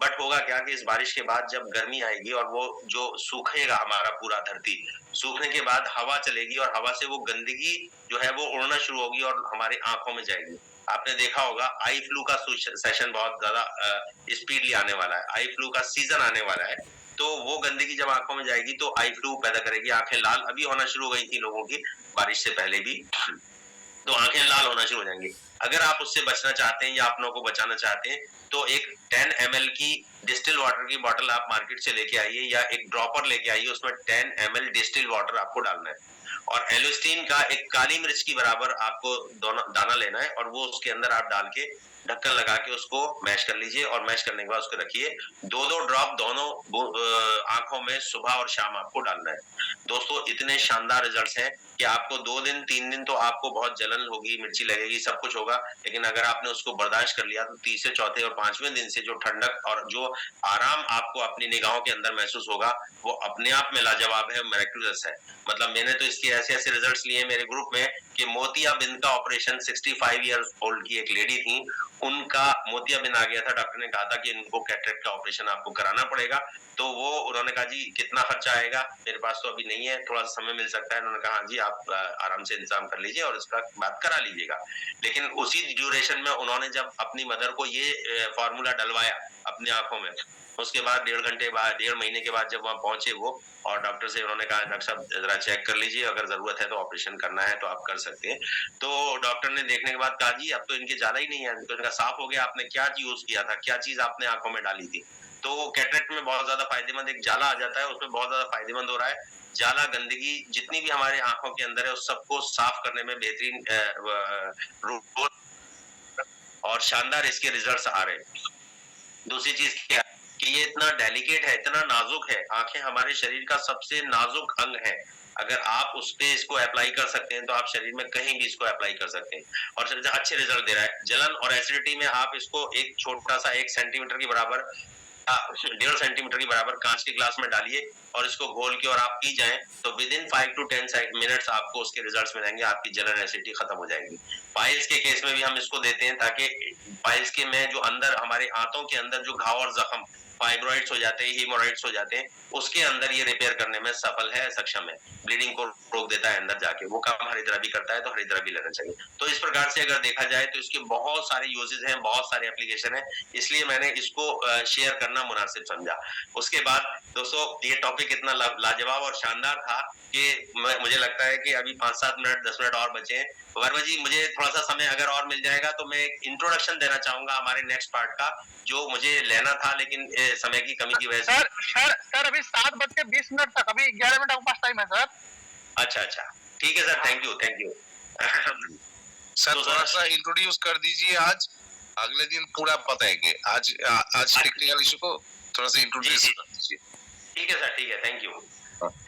बट होगा क्या कि इस बारिश के बाद जब गर्मी आएगी और वो जो सूखेगा हमारा पूरा धरती, सूखने के बाद हवा चलेगी और हवा से वो गंदगी जो है वो उड़ना शुरू होगी और हमारी आंखों में जाएगी। आपने देखा होगा आई फ्लू का सेशन बहुत ज्यादा स्पीडली आने वाला है, आई फ्लू का सीजन आने वाला है। तो वो गंदगी जब आंखों में जाएगी तो आई फ्लू पैदा करेगी। आंखें लाल अभी होना शुरू हो गई थी लोगों की बारिश से पहले भी, तो आंखें लाल होना शुरू हो जाएंगी। अगर आप उससे बचना चाहते हैं या अपनों को बचाना चाहते हैं तो एक 10 ml की डिस्टिल वाटर की बोतल आप मार्केट से लेके आइए या एक ड्रॉपर लेके आइए, उसमें 10 ml डिस्टिल वाटर आपको डालना है और एलोस्टीन का एक काली मिर्च की बराबर आपको दोनों दाना लेना है और वो उसके अंदर आप डाल के ढक्कन लगा के उसको मैश कर लीजिए और मैश करने के बाद उसको रखिए। 2-2 ड्रॉप दोनों आंखों में सुबह और शाम आपको डालना है। दोस्तों इतने शानदार रिजल्ट्स हैं कि आपको 2 दिन 3 दिन तो आपको बहुत जलन होगी, मिर्ची लगेगी, सब कुछ होगा, लेकिन अगर आपने उसको बर्दाश्त कर लिया तो तीसरे चौथे और 5वें दिन से जो ठंडक और जो आराम आपको अपनी निगाहों के अंदर महसूस होगा वो अपने आप में लाजवाब है, मिरेक्युलस है। मतलब मैंने तो इसके ऐसे ऐसे रिजल्ट्स लिए मेरे ग्रुप में कि मोतियाबिंद का ऑपरेशन 65 ईयर्स ओल्ड की एक लेडी थी, उनका मोतियाबिंद आ गया था। डॉक्टर ने कहा था कि इनको कैटरेक्ट का ऑपरेशन आपको कराना पड़ेगा। तो वो उन्होंने कहा जी कितना खर्चा आएगा, मेरे पास तो अभी नहीं है, थोड़ा सा समय मिल सकता है। उन्होंने कहा हाँ जी आप आराम से इंतजाम कर लीजिए और इसका बात करा लीजिएगा। लेकिन उसी ड्यूरेशन में उन्होंने जब अपनी मदर को ये फॉर्मूला डलवाया अपनी आंखों में, उसके बाद 1.5 महीने के बाद जब वहां पहुंचे वो और डॉक्टर से उन्होंने कहा डॉक्टर साहब जरा चेक कर लीजिए, अगर जरूरत है तो ऑपरेशन करना है तो आप कर सकते हैं। तो डॉक्टर ने देखने के बाद कहा जी अब तो इनके ज्यादा ही नहीं है, तो इनका साफ हो गया, आपने क्या यूज किया था, क्या चीज आपने आंखों में डाली थी। तो कैटरेक्ट में बहुत ज्यादा फायदेमंद एक जाला आ जाता है, उसमें बहुत ज्यादा फायदेमंद हो रहा है। जाला गंदगी जितनी भी हमारे आंखों के अंदर है उस सबको साफ करने में बेहतरीन रोल और शानदार इसके रिजल्ट्स आ रहे हैं। दूसरी चीज क्या कि ये इतना डेलिकेट है, इतना नाजुक है, आंखें हमारे शरीर का सबसे नाजुक अंग है। अगर आप उस पे इसको अप्लाई कर सकते हैं तो आप शरीर में कहीं भी इसको अप्लाई कर सकते हैं और अच्छे रिजल्ट दे रहा है। जलन और एसिडिटी में आप इसको एक छोटा सा 1 सेंटीमीटर के बराबर 1.5 सेंटीमीटर के बराबर कांच के ग्लास में डालिए और इसको घोल के और आप पी जाएं तो विद इन 5 to 10 मिनट्स आपको उसके रिजल्ट्स मिलेंगे, आपकी जलन एसिडिटी खत्म हो जाएगी। पाइल्स के केस में भी हम इसको देते हैं ताकि पाइल्स के में जो अंदर हमारे आंतों के अंदर जो घाव और जख्म, फाइब्रॉइड्स हो जाते हैं, हीमोरॉइड्स हो जाते हैं, उसके अंदर ये रिपेयर करने में सफल है, सक्षम है, ब्लीडिंग को रोक देता है अंदर जाके। वो काम हरिद्रा भी करता है तो हरिद्रा भी लेना चाहिए। तो इस प्रकार से अगर देखा जाए तो इसके बहुत सारे यूजेस हैं, बहुत सारे एप्लीकेशन है, इसलिए मैंने इसको शेयर करना मुनासिब समझा। उसके बाद दोस्तों ये टॉपिक इतना लाजवाब और शानदार था कि मुझे लगता है कि अभी 5-7 मिनट 10 मिनट और बचे हैं, वर्मा जी, मुझे थोड़ा-सा समय अगर और मिल जाएगा तो मैं एक इंट्रोडक्शन देना चाहूँगा हमारे नेक्स्ट पार्ट का, जो मुझे लेना था लेकिन समय की कमी की वजह से। सर अभी 7:20 तक, अभी 11 मिनट आपके पास टाइम है सर। अच्छा, अच्छा। ठीक है sir, thank you, thank you. Sir थोड़ा सा इंट्रोड्यूस कर दीजिए आज, अगले दिन पूरा बताएंगे। आज टेक्निकल इशू को थोड़ा सा इंट्रोड्यूस कर दीजिए। ठीक है सर, ठीक है, thank you.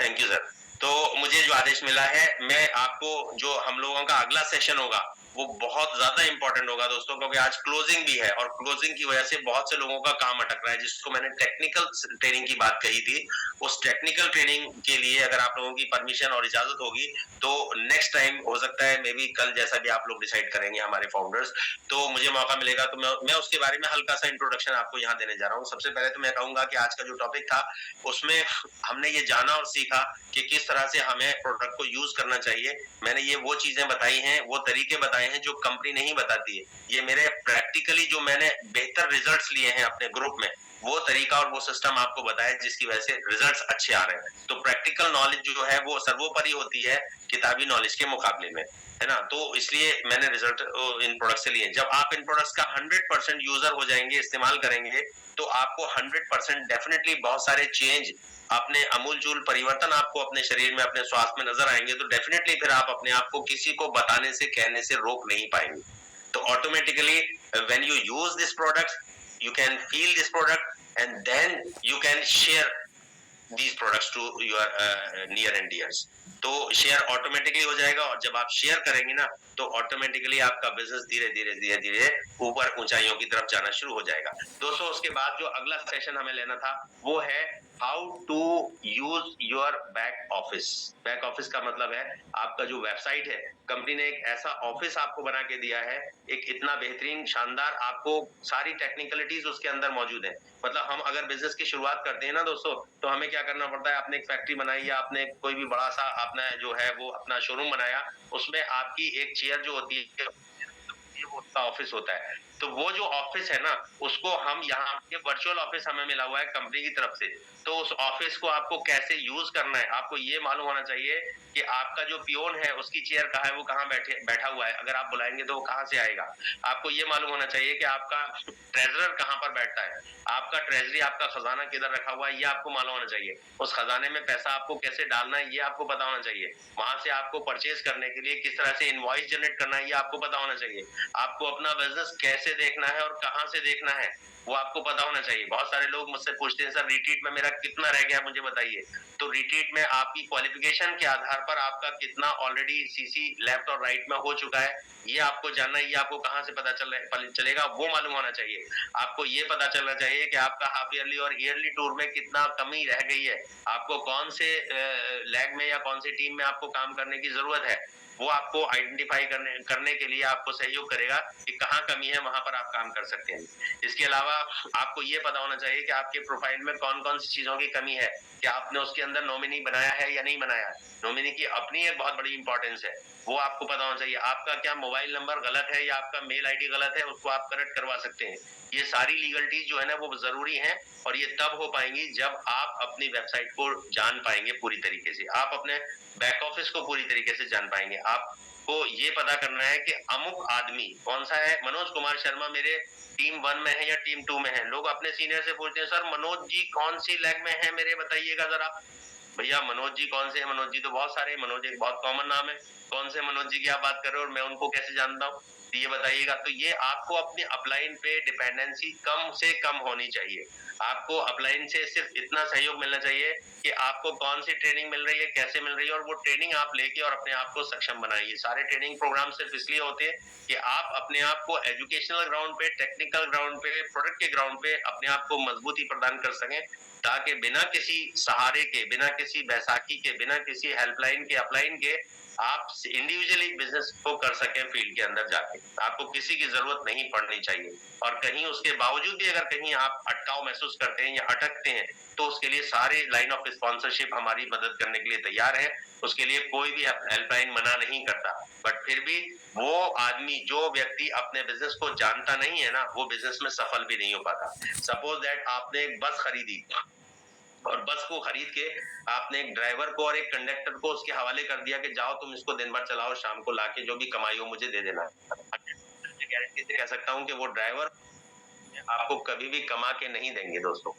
Thank you sir. तो मुझे जो आदेश मिला है, मैं आपको जो हम लोगों का अगला सेशन होगा वो बहुत ज्यादा इंपॉर्टेंट होगा दोस्तों, क्योंकि आज क्लोजिंग भी है और क्लोजिंग की वजह से बहुत से लोगों का काम अटक रहा है। जिसको मैंने टेक्निकल ट्रेनिंग की बात कही थी, उस टेक्निकल ट्रेनिंग के लिए अगर आप लोगों की परमिशन और इजाजत होगी तो नेक्स्ट टाइम हो सकता है, मे बी कल, जैसा भी आप लोग डिसाइड करेंगे हमारे फाउंडर्स, तो मुझे मौका मिलेगा तो मैं उसके बारे में हल्का सा इंट्रोडक्शन आपको यहाँ देने जा रहा हूँ। सबसे पहले तो मैं कहूंगा कि आज का जो टॉपिक था उसमें हमने ये जाना और सीखा कि किस तरह से हमें प्रोडक्ट को यूज करना चाहिए। मैंने ये वो चीजें बताई हैं, वो तरीके बताए हैं जो कंपनी नहीं बताती है। ये मेरे प्रैक्टिकली जो मैंने बेहतर रिजल्ट्स लिए हैं अपने ग्रुप में, वो तरीका और वो सिस्टम आपको बताया जिसकी वजह से रिजल्ट्स अच्छे आ रहे हैं। तो प्रैक्टिकल नॉलेज जो है वो सर्वोपरि होती है किताबी नॉलेज के मुकाबले में, है ना। तो इसलिए मैंने रिजल्ट इन प्रोडक्ट से लिए। जब आप इन प्रोडक्ट्स का 100% यूजर हो जाएंगे, इस्तेमाल करेंगे, तो आपको 100% डेफिनेटली बहुत सारे चेंज, अपने अमूलचूल परिवर्तन आपको अपने शरीर में, अपने स्वास्थ्य में नजर आएंगे। तो डेफिनेटली फिर आप अपने आप को किसी को बताने से, कहने से रोक नहीं पाएंगे। तो automatically when you use this product, you can feel this product and then you can share these products to your near and dears। तो शेयर ऑटोमेटिकली हो जाएगा, और जब आप शेयर करेंगे ना तो ऑटोमेटिकली आपका बिजनेस धीरे धीरे ऊपर ऊंचाइयों की तरफ जाना शुरू हो जाएगा। दोस्तों, उसके बाद जो अगला सेशन हमें लेना था वो है how to use your back office. Back office का मतलब है आपका जो वेबसाइट है। कंपनी ने एक ऐसा ऑफिस आपको बना के दिया है, एक इतना बेहतरीन, शानदार, आपको सारी टेक्निकलिटीज उसके अंदर मौजूद है। मतलब हम अगर बिजनेस की शुरुआत करते हैं ना दोस्तों, तो हमें क्या करना पड़ता है, आपने एक फैक्ट्री बनाई या आपने कोई भी बड़ा सा आपने जो है वो अपना शोरूम बनाया, उसमें आपकी एक चेयर जो होती है वो उसका ऑफिस होता है। तो वो जो ऑफिस है ना, उसको हम यहाँ, ये वर्चुअल ऑफिस हमें मिला हुआ है कंपनी की तरफ से। तो उस ऑफिस को आपको कैसे यूज करना है, आपको ये मालूम होना चाहिए कि आपका जो पियोन है उसकी चेयर कहाँ है, वो कहाँ बैठा हुआ है, अगर आप बुलाएंगे तो वो कहाँ से आएगा। आपको ये मालूम होना चाहिए कि आपका ट्रेजरर कहाँ पर बैठता है, आपका ट्रेजरी, आपका खजाना किधर रखा हुआ है, ये आपको मालूम होना चाहिए। उस खजाने में पैसा आपको कैसे डालना है, ये आपको पता होना चाहिए। वहां से आपको परचेज करने के लिए किस तरह से इनवॉइस जनरेट करना है, ये आपको पता होना चाहिए। आपको अपना बिजनेस कैसे देखना है और कहां से देखना है, वो आपको पता होना चाहिए। बहुत सारे लोग मुझसे पूछते हैं, सर रिट्रीट में मेरा कितना रह गया, मुझे बताइए। तो रिट्रीट में आपकी क्वालिफिकेशन के आधार पर आपका कितना ऑलरेडी सीसी लेफ्ट और राइट में हो चुका है, ये आपको जानना है। ये आपको कहां से पता चलेगा, वो मालूम होना चाहिए। आपको ये पता चलना चाहिए कि आपका हाफ ईयरली और ईयरली टूर में कितना कमी रह गई है, आपको कौन से लैग में या कौन सी टीम में आपको काम करने की जरूरत है। वो आपको आइडेंटिफाई करने के लिए आपको सहयोग करेगा कि कहाँ कमी है, वहां पर आप काम कर सकते हैं। इसके अलावा आपको ये पता होना चाहिए कि आपके प्रोफाइल में कौन कौन सी चीजों की कमी है, कि आपने उसके अंदर नॉमिनी बनाया है या नहीं बनाया। नॉमिनी की अपनी एक बहुत बड़ी इंपॉर्टेंस है, वो आपको पता होना चाहिए। आपका क्या मोबाइल नंबर गलत है या आपका मेल आईडी गलत है, उसको आप करेक्ट करवा सकते हैं। ये सारी लीगलिटीज जो है ना वो जरूरी है, और ये तब हो पाएंगी जब आप अपनी वेबसाइट को जान पाएंगे पूरी तरीके से, आप अपने बैक ऑफिस को पूरी तरीके से जान पाएंगे। आपको ये पता करना है कि अमुक आदमी कौन सा है। मनोज कुमार शर्मा मेरे टीम 1 में है या टीम 2 में है। लोग अपने सीनियर से पूछते हैं, सर मनोज जी कौन सी लेग में है, मेरे बताइएगा जरा। भैया मनोज जी कौन से है, मनोज जी तो बहुत सारे, मनोज एक बहुत कॉमन नाम है। कौन से मनोज जी की आप बात कर रहे हो और मैं उनको कैसे जानता हूँ, ये बताइएगा। तो ये आपको अपनी अपलाइन पे डिपेंडेंसी कम से कम होनी चाहिए। आपको अपलाइन से सिर्फ इतना सहयोग मिलना चाहिए कि आपको कौन सी ट्रेनिंग मिल रही है, कैसे मिल रही है, और वो ट्रेनिंग आप लेके और अपने आप को सक्षम बनाइए। सारे ट्रेनिंग प्रोग्राम सिर्फ इसलिए होते हैं कि आप अपने आप को एजुकेशनल ग्राउंड पे, टेक्निकल ग्राउंड पे, प्रोडक्ट के ग्राउंड पे अपने आप को मजबूती प्रदान कर सकें, ताकि बिना किसी सहारे के, बिना किसी बैसाखी के, बिना किसी हेल्पलाइन के, अपलाइन के, आप इंडिविजुअली बिजनेस को कर सकें फील्ड के अंदर जाके। आपको किसी की जरूरत नहीं पड़नी चाहिए। और कहीं उसके बावजूद भी अगर कहीं आप अटकाव महसूस करते हैं या अटकते हैं, तो उसके लिए सारे लाइन ऑफ स्पॉन्सरशिप हमारी मदद करने के लिए तैयार है। उसके लिए कोई भी हेल्पलाइन मना नहीं करता। बट फिर भी वो आदमी, जो व्यक्ति अपने बिजनेस को जानता नहीं है ना, वो बिजनेस में सफल भी नहीं हो पाता। सपोज दैट आपने एक बस खरीदी, और बस को खरीद के आपने एक ड्राइवर को और एक कंडक्टर को उसके हवाले कर दिया कि जाओ तुम इसको दिन भर चलाओ, शाम को लाके जो भी कमाई हो मुझे दे देना। गारंटी से कह सकता हूँ कि वो ड्राइवर आपको कभी भी कमा के नहीं देंगे दोस्तों,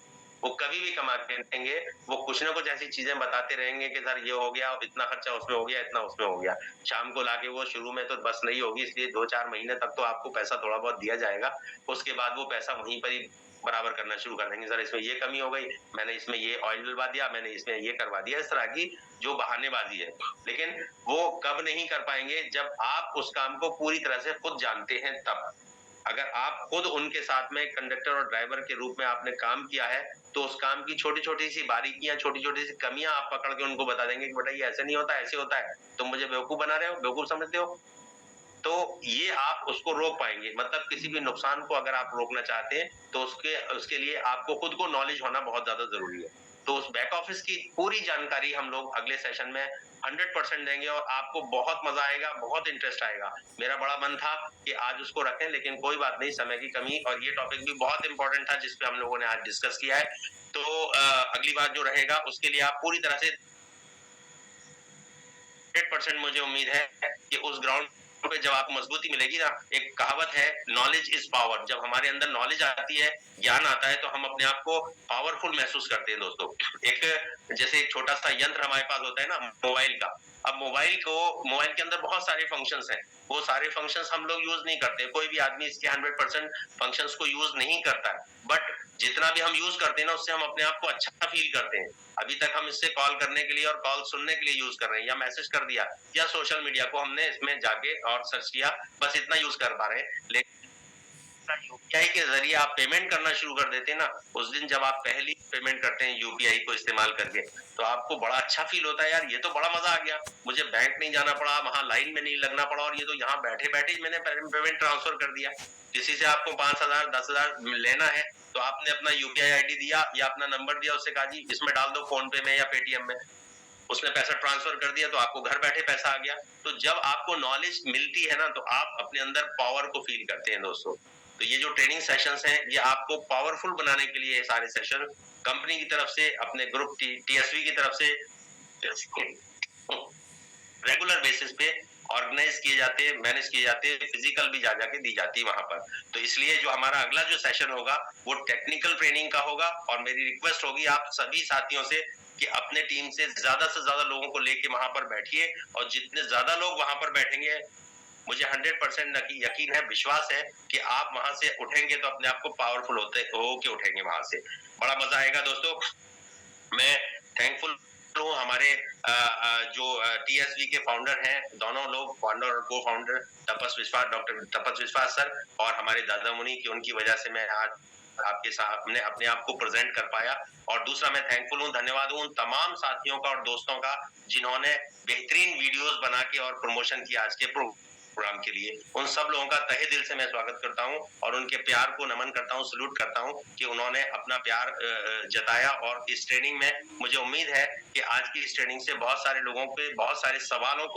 वो कभी भी कमा के नहीं देंगे। वो कुछ ना कुछ ऐसी चीजें बताते रहेंगे कि सर ये हो गया, इतना खर्चा उसमें हो गया, इतना उसमें हो गया। शाम को लाके वो शुरू में तो बस नहीं होगी, इसलिए 2-4 महीने तक तो आपको पैसा थोड़ा बहुत दिया जाएगा। उसके बाद वो पैसा वहीं पर ही बराबर करना शुरू कर देंगे। सर इसमें ये कमी हो गई, मैंने इसमें ये ऑयल डलवा दिया, मैंने इसमें ये करवा दिया। इस तरह की जो बहानेबाजी है, लेकिन वो कब नहीं कर पाएंगे जब आप उस काम को पूरी तरह से खुद जानते हैं तब। अगर आप खुद उनके साथ में कंडक्टर और ड्राइवर के रूप में आपने काम किया है, तो उस काम की छोटी-छोटी सी बारीकियां, छोटी-छोटी सी कमियां आप पकड़ के उनको बता देंगे कि बेटा ये ऐसे नहीं होता, ऐसे होता है। तुम मुझे बेवकूफ बना रहे हो, बेवकूफ समझते हो। तो ये आप उसको रोक पाएंगे। मतलब किसी भी नुकसान को अगर आप रोकना चाहते हैं, तो उसके लिए आपको खुद को नॉलेज होना बहुत ज्यादा जरूरी है। तो उस बैक ऑफिस की पूरी जानकारी हम लोग अगले सेशन में 100% देंगे और आपको बहुत मजा आएगा, बहुत इंटरेस्ट आएगा। मेरा बड़ा मन था कि आज उसको रखें, लेकिन कोई बात नहीं, समय की कमी, और ये टॉपिक भी बहुत इंपॉर्टेंट था जिसपे हम लोगों ने आज डिस्कस किया है। तो अगली बार जो रहेगा उसके लिए आप पूरी तरह से 100% मुझे उम्मीद है कि उस ग्राउंड पे जब आपको मजबूती मिलेगी ना, एक कहावत है, नॉलेज इज पावर। जब हमारे अंदर नॉलेज आती है, ज्ञान आता है, तो हम अपने आप को पावरफुल महसूस करते हैं दोस्तों। एक जैसे एक छोटा सा यंत्र हमारे पास होता है ना, मोबाइल का। अब मोबाइल के अंदर बहुत सारे फंक्शंस हैं, वो सारे फंक्शंस हम लोग यूज नहीं करते। कोई भी आदमी इसके 100% फंक्शंस को यूज नहीं करता है, बट जितना भी हम यूज करते हैं ना, उससे हम अपने आप को अच्छा फील करते हैं। अभी तक हम इससे कॉल करने के लिए और कॉल सुनने के लिए यूज कर रहे हैं, या मैसेज कर दिया, या सोशल मीडिया को हमने इसमें जाके और सर्च किया, बस इतना यूज कर पा रहे हैं। लेकिन यूपीआई के जरिए आप पेमेंट करना शुरू कर देते हैं ना, उस दिन जब आप पहली पेमेंट करते हैं यूपीआई को इस्तेमाल करके, तो आपको बड़ा अच्छा फील होता है, यार ये तो बड़ा मजा आ गया, मुझे बैंक नहीं जाना पड़ा, वहां लाइन में नहीं लगना पड़ा, और ये तो यहाँ बैठे बैठे ही मैंने पेमेंट ट्रांसफर कर दिया। किसी से आपको 5,000 10,000 लेना है, तो आपने अपना यूपीआई आईडी दिया या अपना नंबर दिया, उससे कहा जी इसमें डाल दो, फोन पे में या पेटीएम में, उसने पैसा ट्रांसफर कर दिया, तो आपको घर बैठे पैसा आ गया। तो जब आपको नॉलेज मिलती है ना, तो आप अपने अंदर पावर को फील करते हैं दोस्तों। तो ये जो ट्रेनिंग सेशंस हैं, ये आपको पावरफुल बनाने के लिए, ये सारे सेशन कंपनी की तरफ से, अपने ग्रुप टीएसवी की तरफ से रेगुलर बेसिस पे ऑर्गेनाइज किए जाते हैं, मैनेज किए जाते हैं, फिजिकल भी जा जाके दी जाती है वहां पर। तो इसलिए जो हमारा अगला जो सेशन होगा वो टेक्निकल ट्रेनिंग का होगा, और मेरी रिक्वेस्ट होगी आप सभी साथियों से कि अपने टीम से ज्यादा लोगों को लेके वहां पर बैठिए, और जितने ज्यादा लोग वहां पर बैठेंगे, मुझे 100% यकीन है, विश्वास है कि आप वहां से उठेंगे तो अपने आप को पावरफुल होके उठेंगे वहां से। बड़ा मजा आएगा दोस्तों। मैं थैंकफुल हूँ हमारे जो टीएसवी के फाउंडर हैं, दोनों लोग फाउंडर और को फाउंडर, डॉक्टर तपस विश्वास सर और हमारे दादा मुनि, की उनकी वजह से मैं आज आपके सामने अपने आप को प्रेजेंट कर पाया। और दूसरा, मैं थैंकफुल हूँ, धन्यवाद हूँ उन तमाम साथियों का और दोस्तों का जिन्होंने बेहतरीन वीडियोस बना के और प्रमोशन किया आज के प्रोग्राम के लिए। उन सब लोगों का तहे दिल से मैं स्वागत करता हूं, और उनके प्यार को नमन करता हूं, सल्यूट करता हूं कि उन्होंने अपना प्यार जताया। और इस ट्रेनिंग में मुझे उम्मीद है कि आज की इस ट्रेनिंग से बहुत सारे लोगों के बहुत सारे सवालों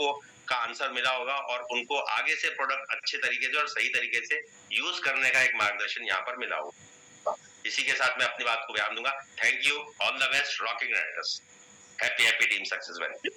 का आंसर मिला होगा, और उनको आगे से प्रोडक्ट अच्छे तरीके से और सही तरीके से यूज करने का एक मार्गदर्शन यहाँ पर मिला होगा। इसी के साथ मैं अपनी बात को विराम दूंगा। Thank you, all the best, rocking Riders, happy team success.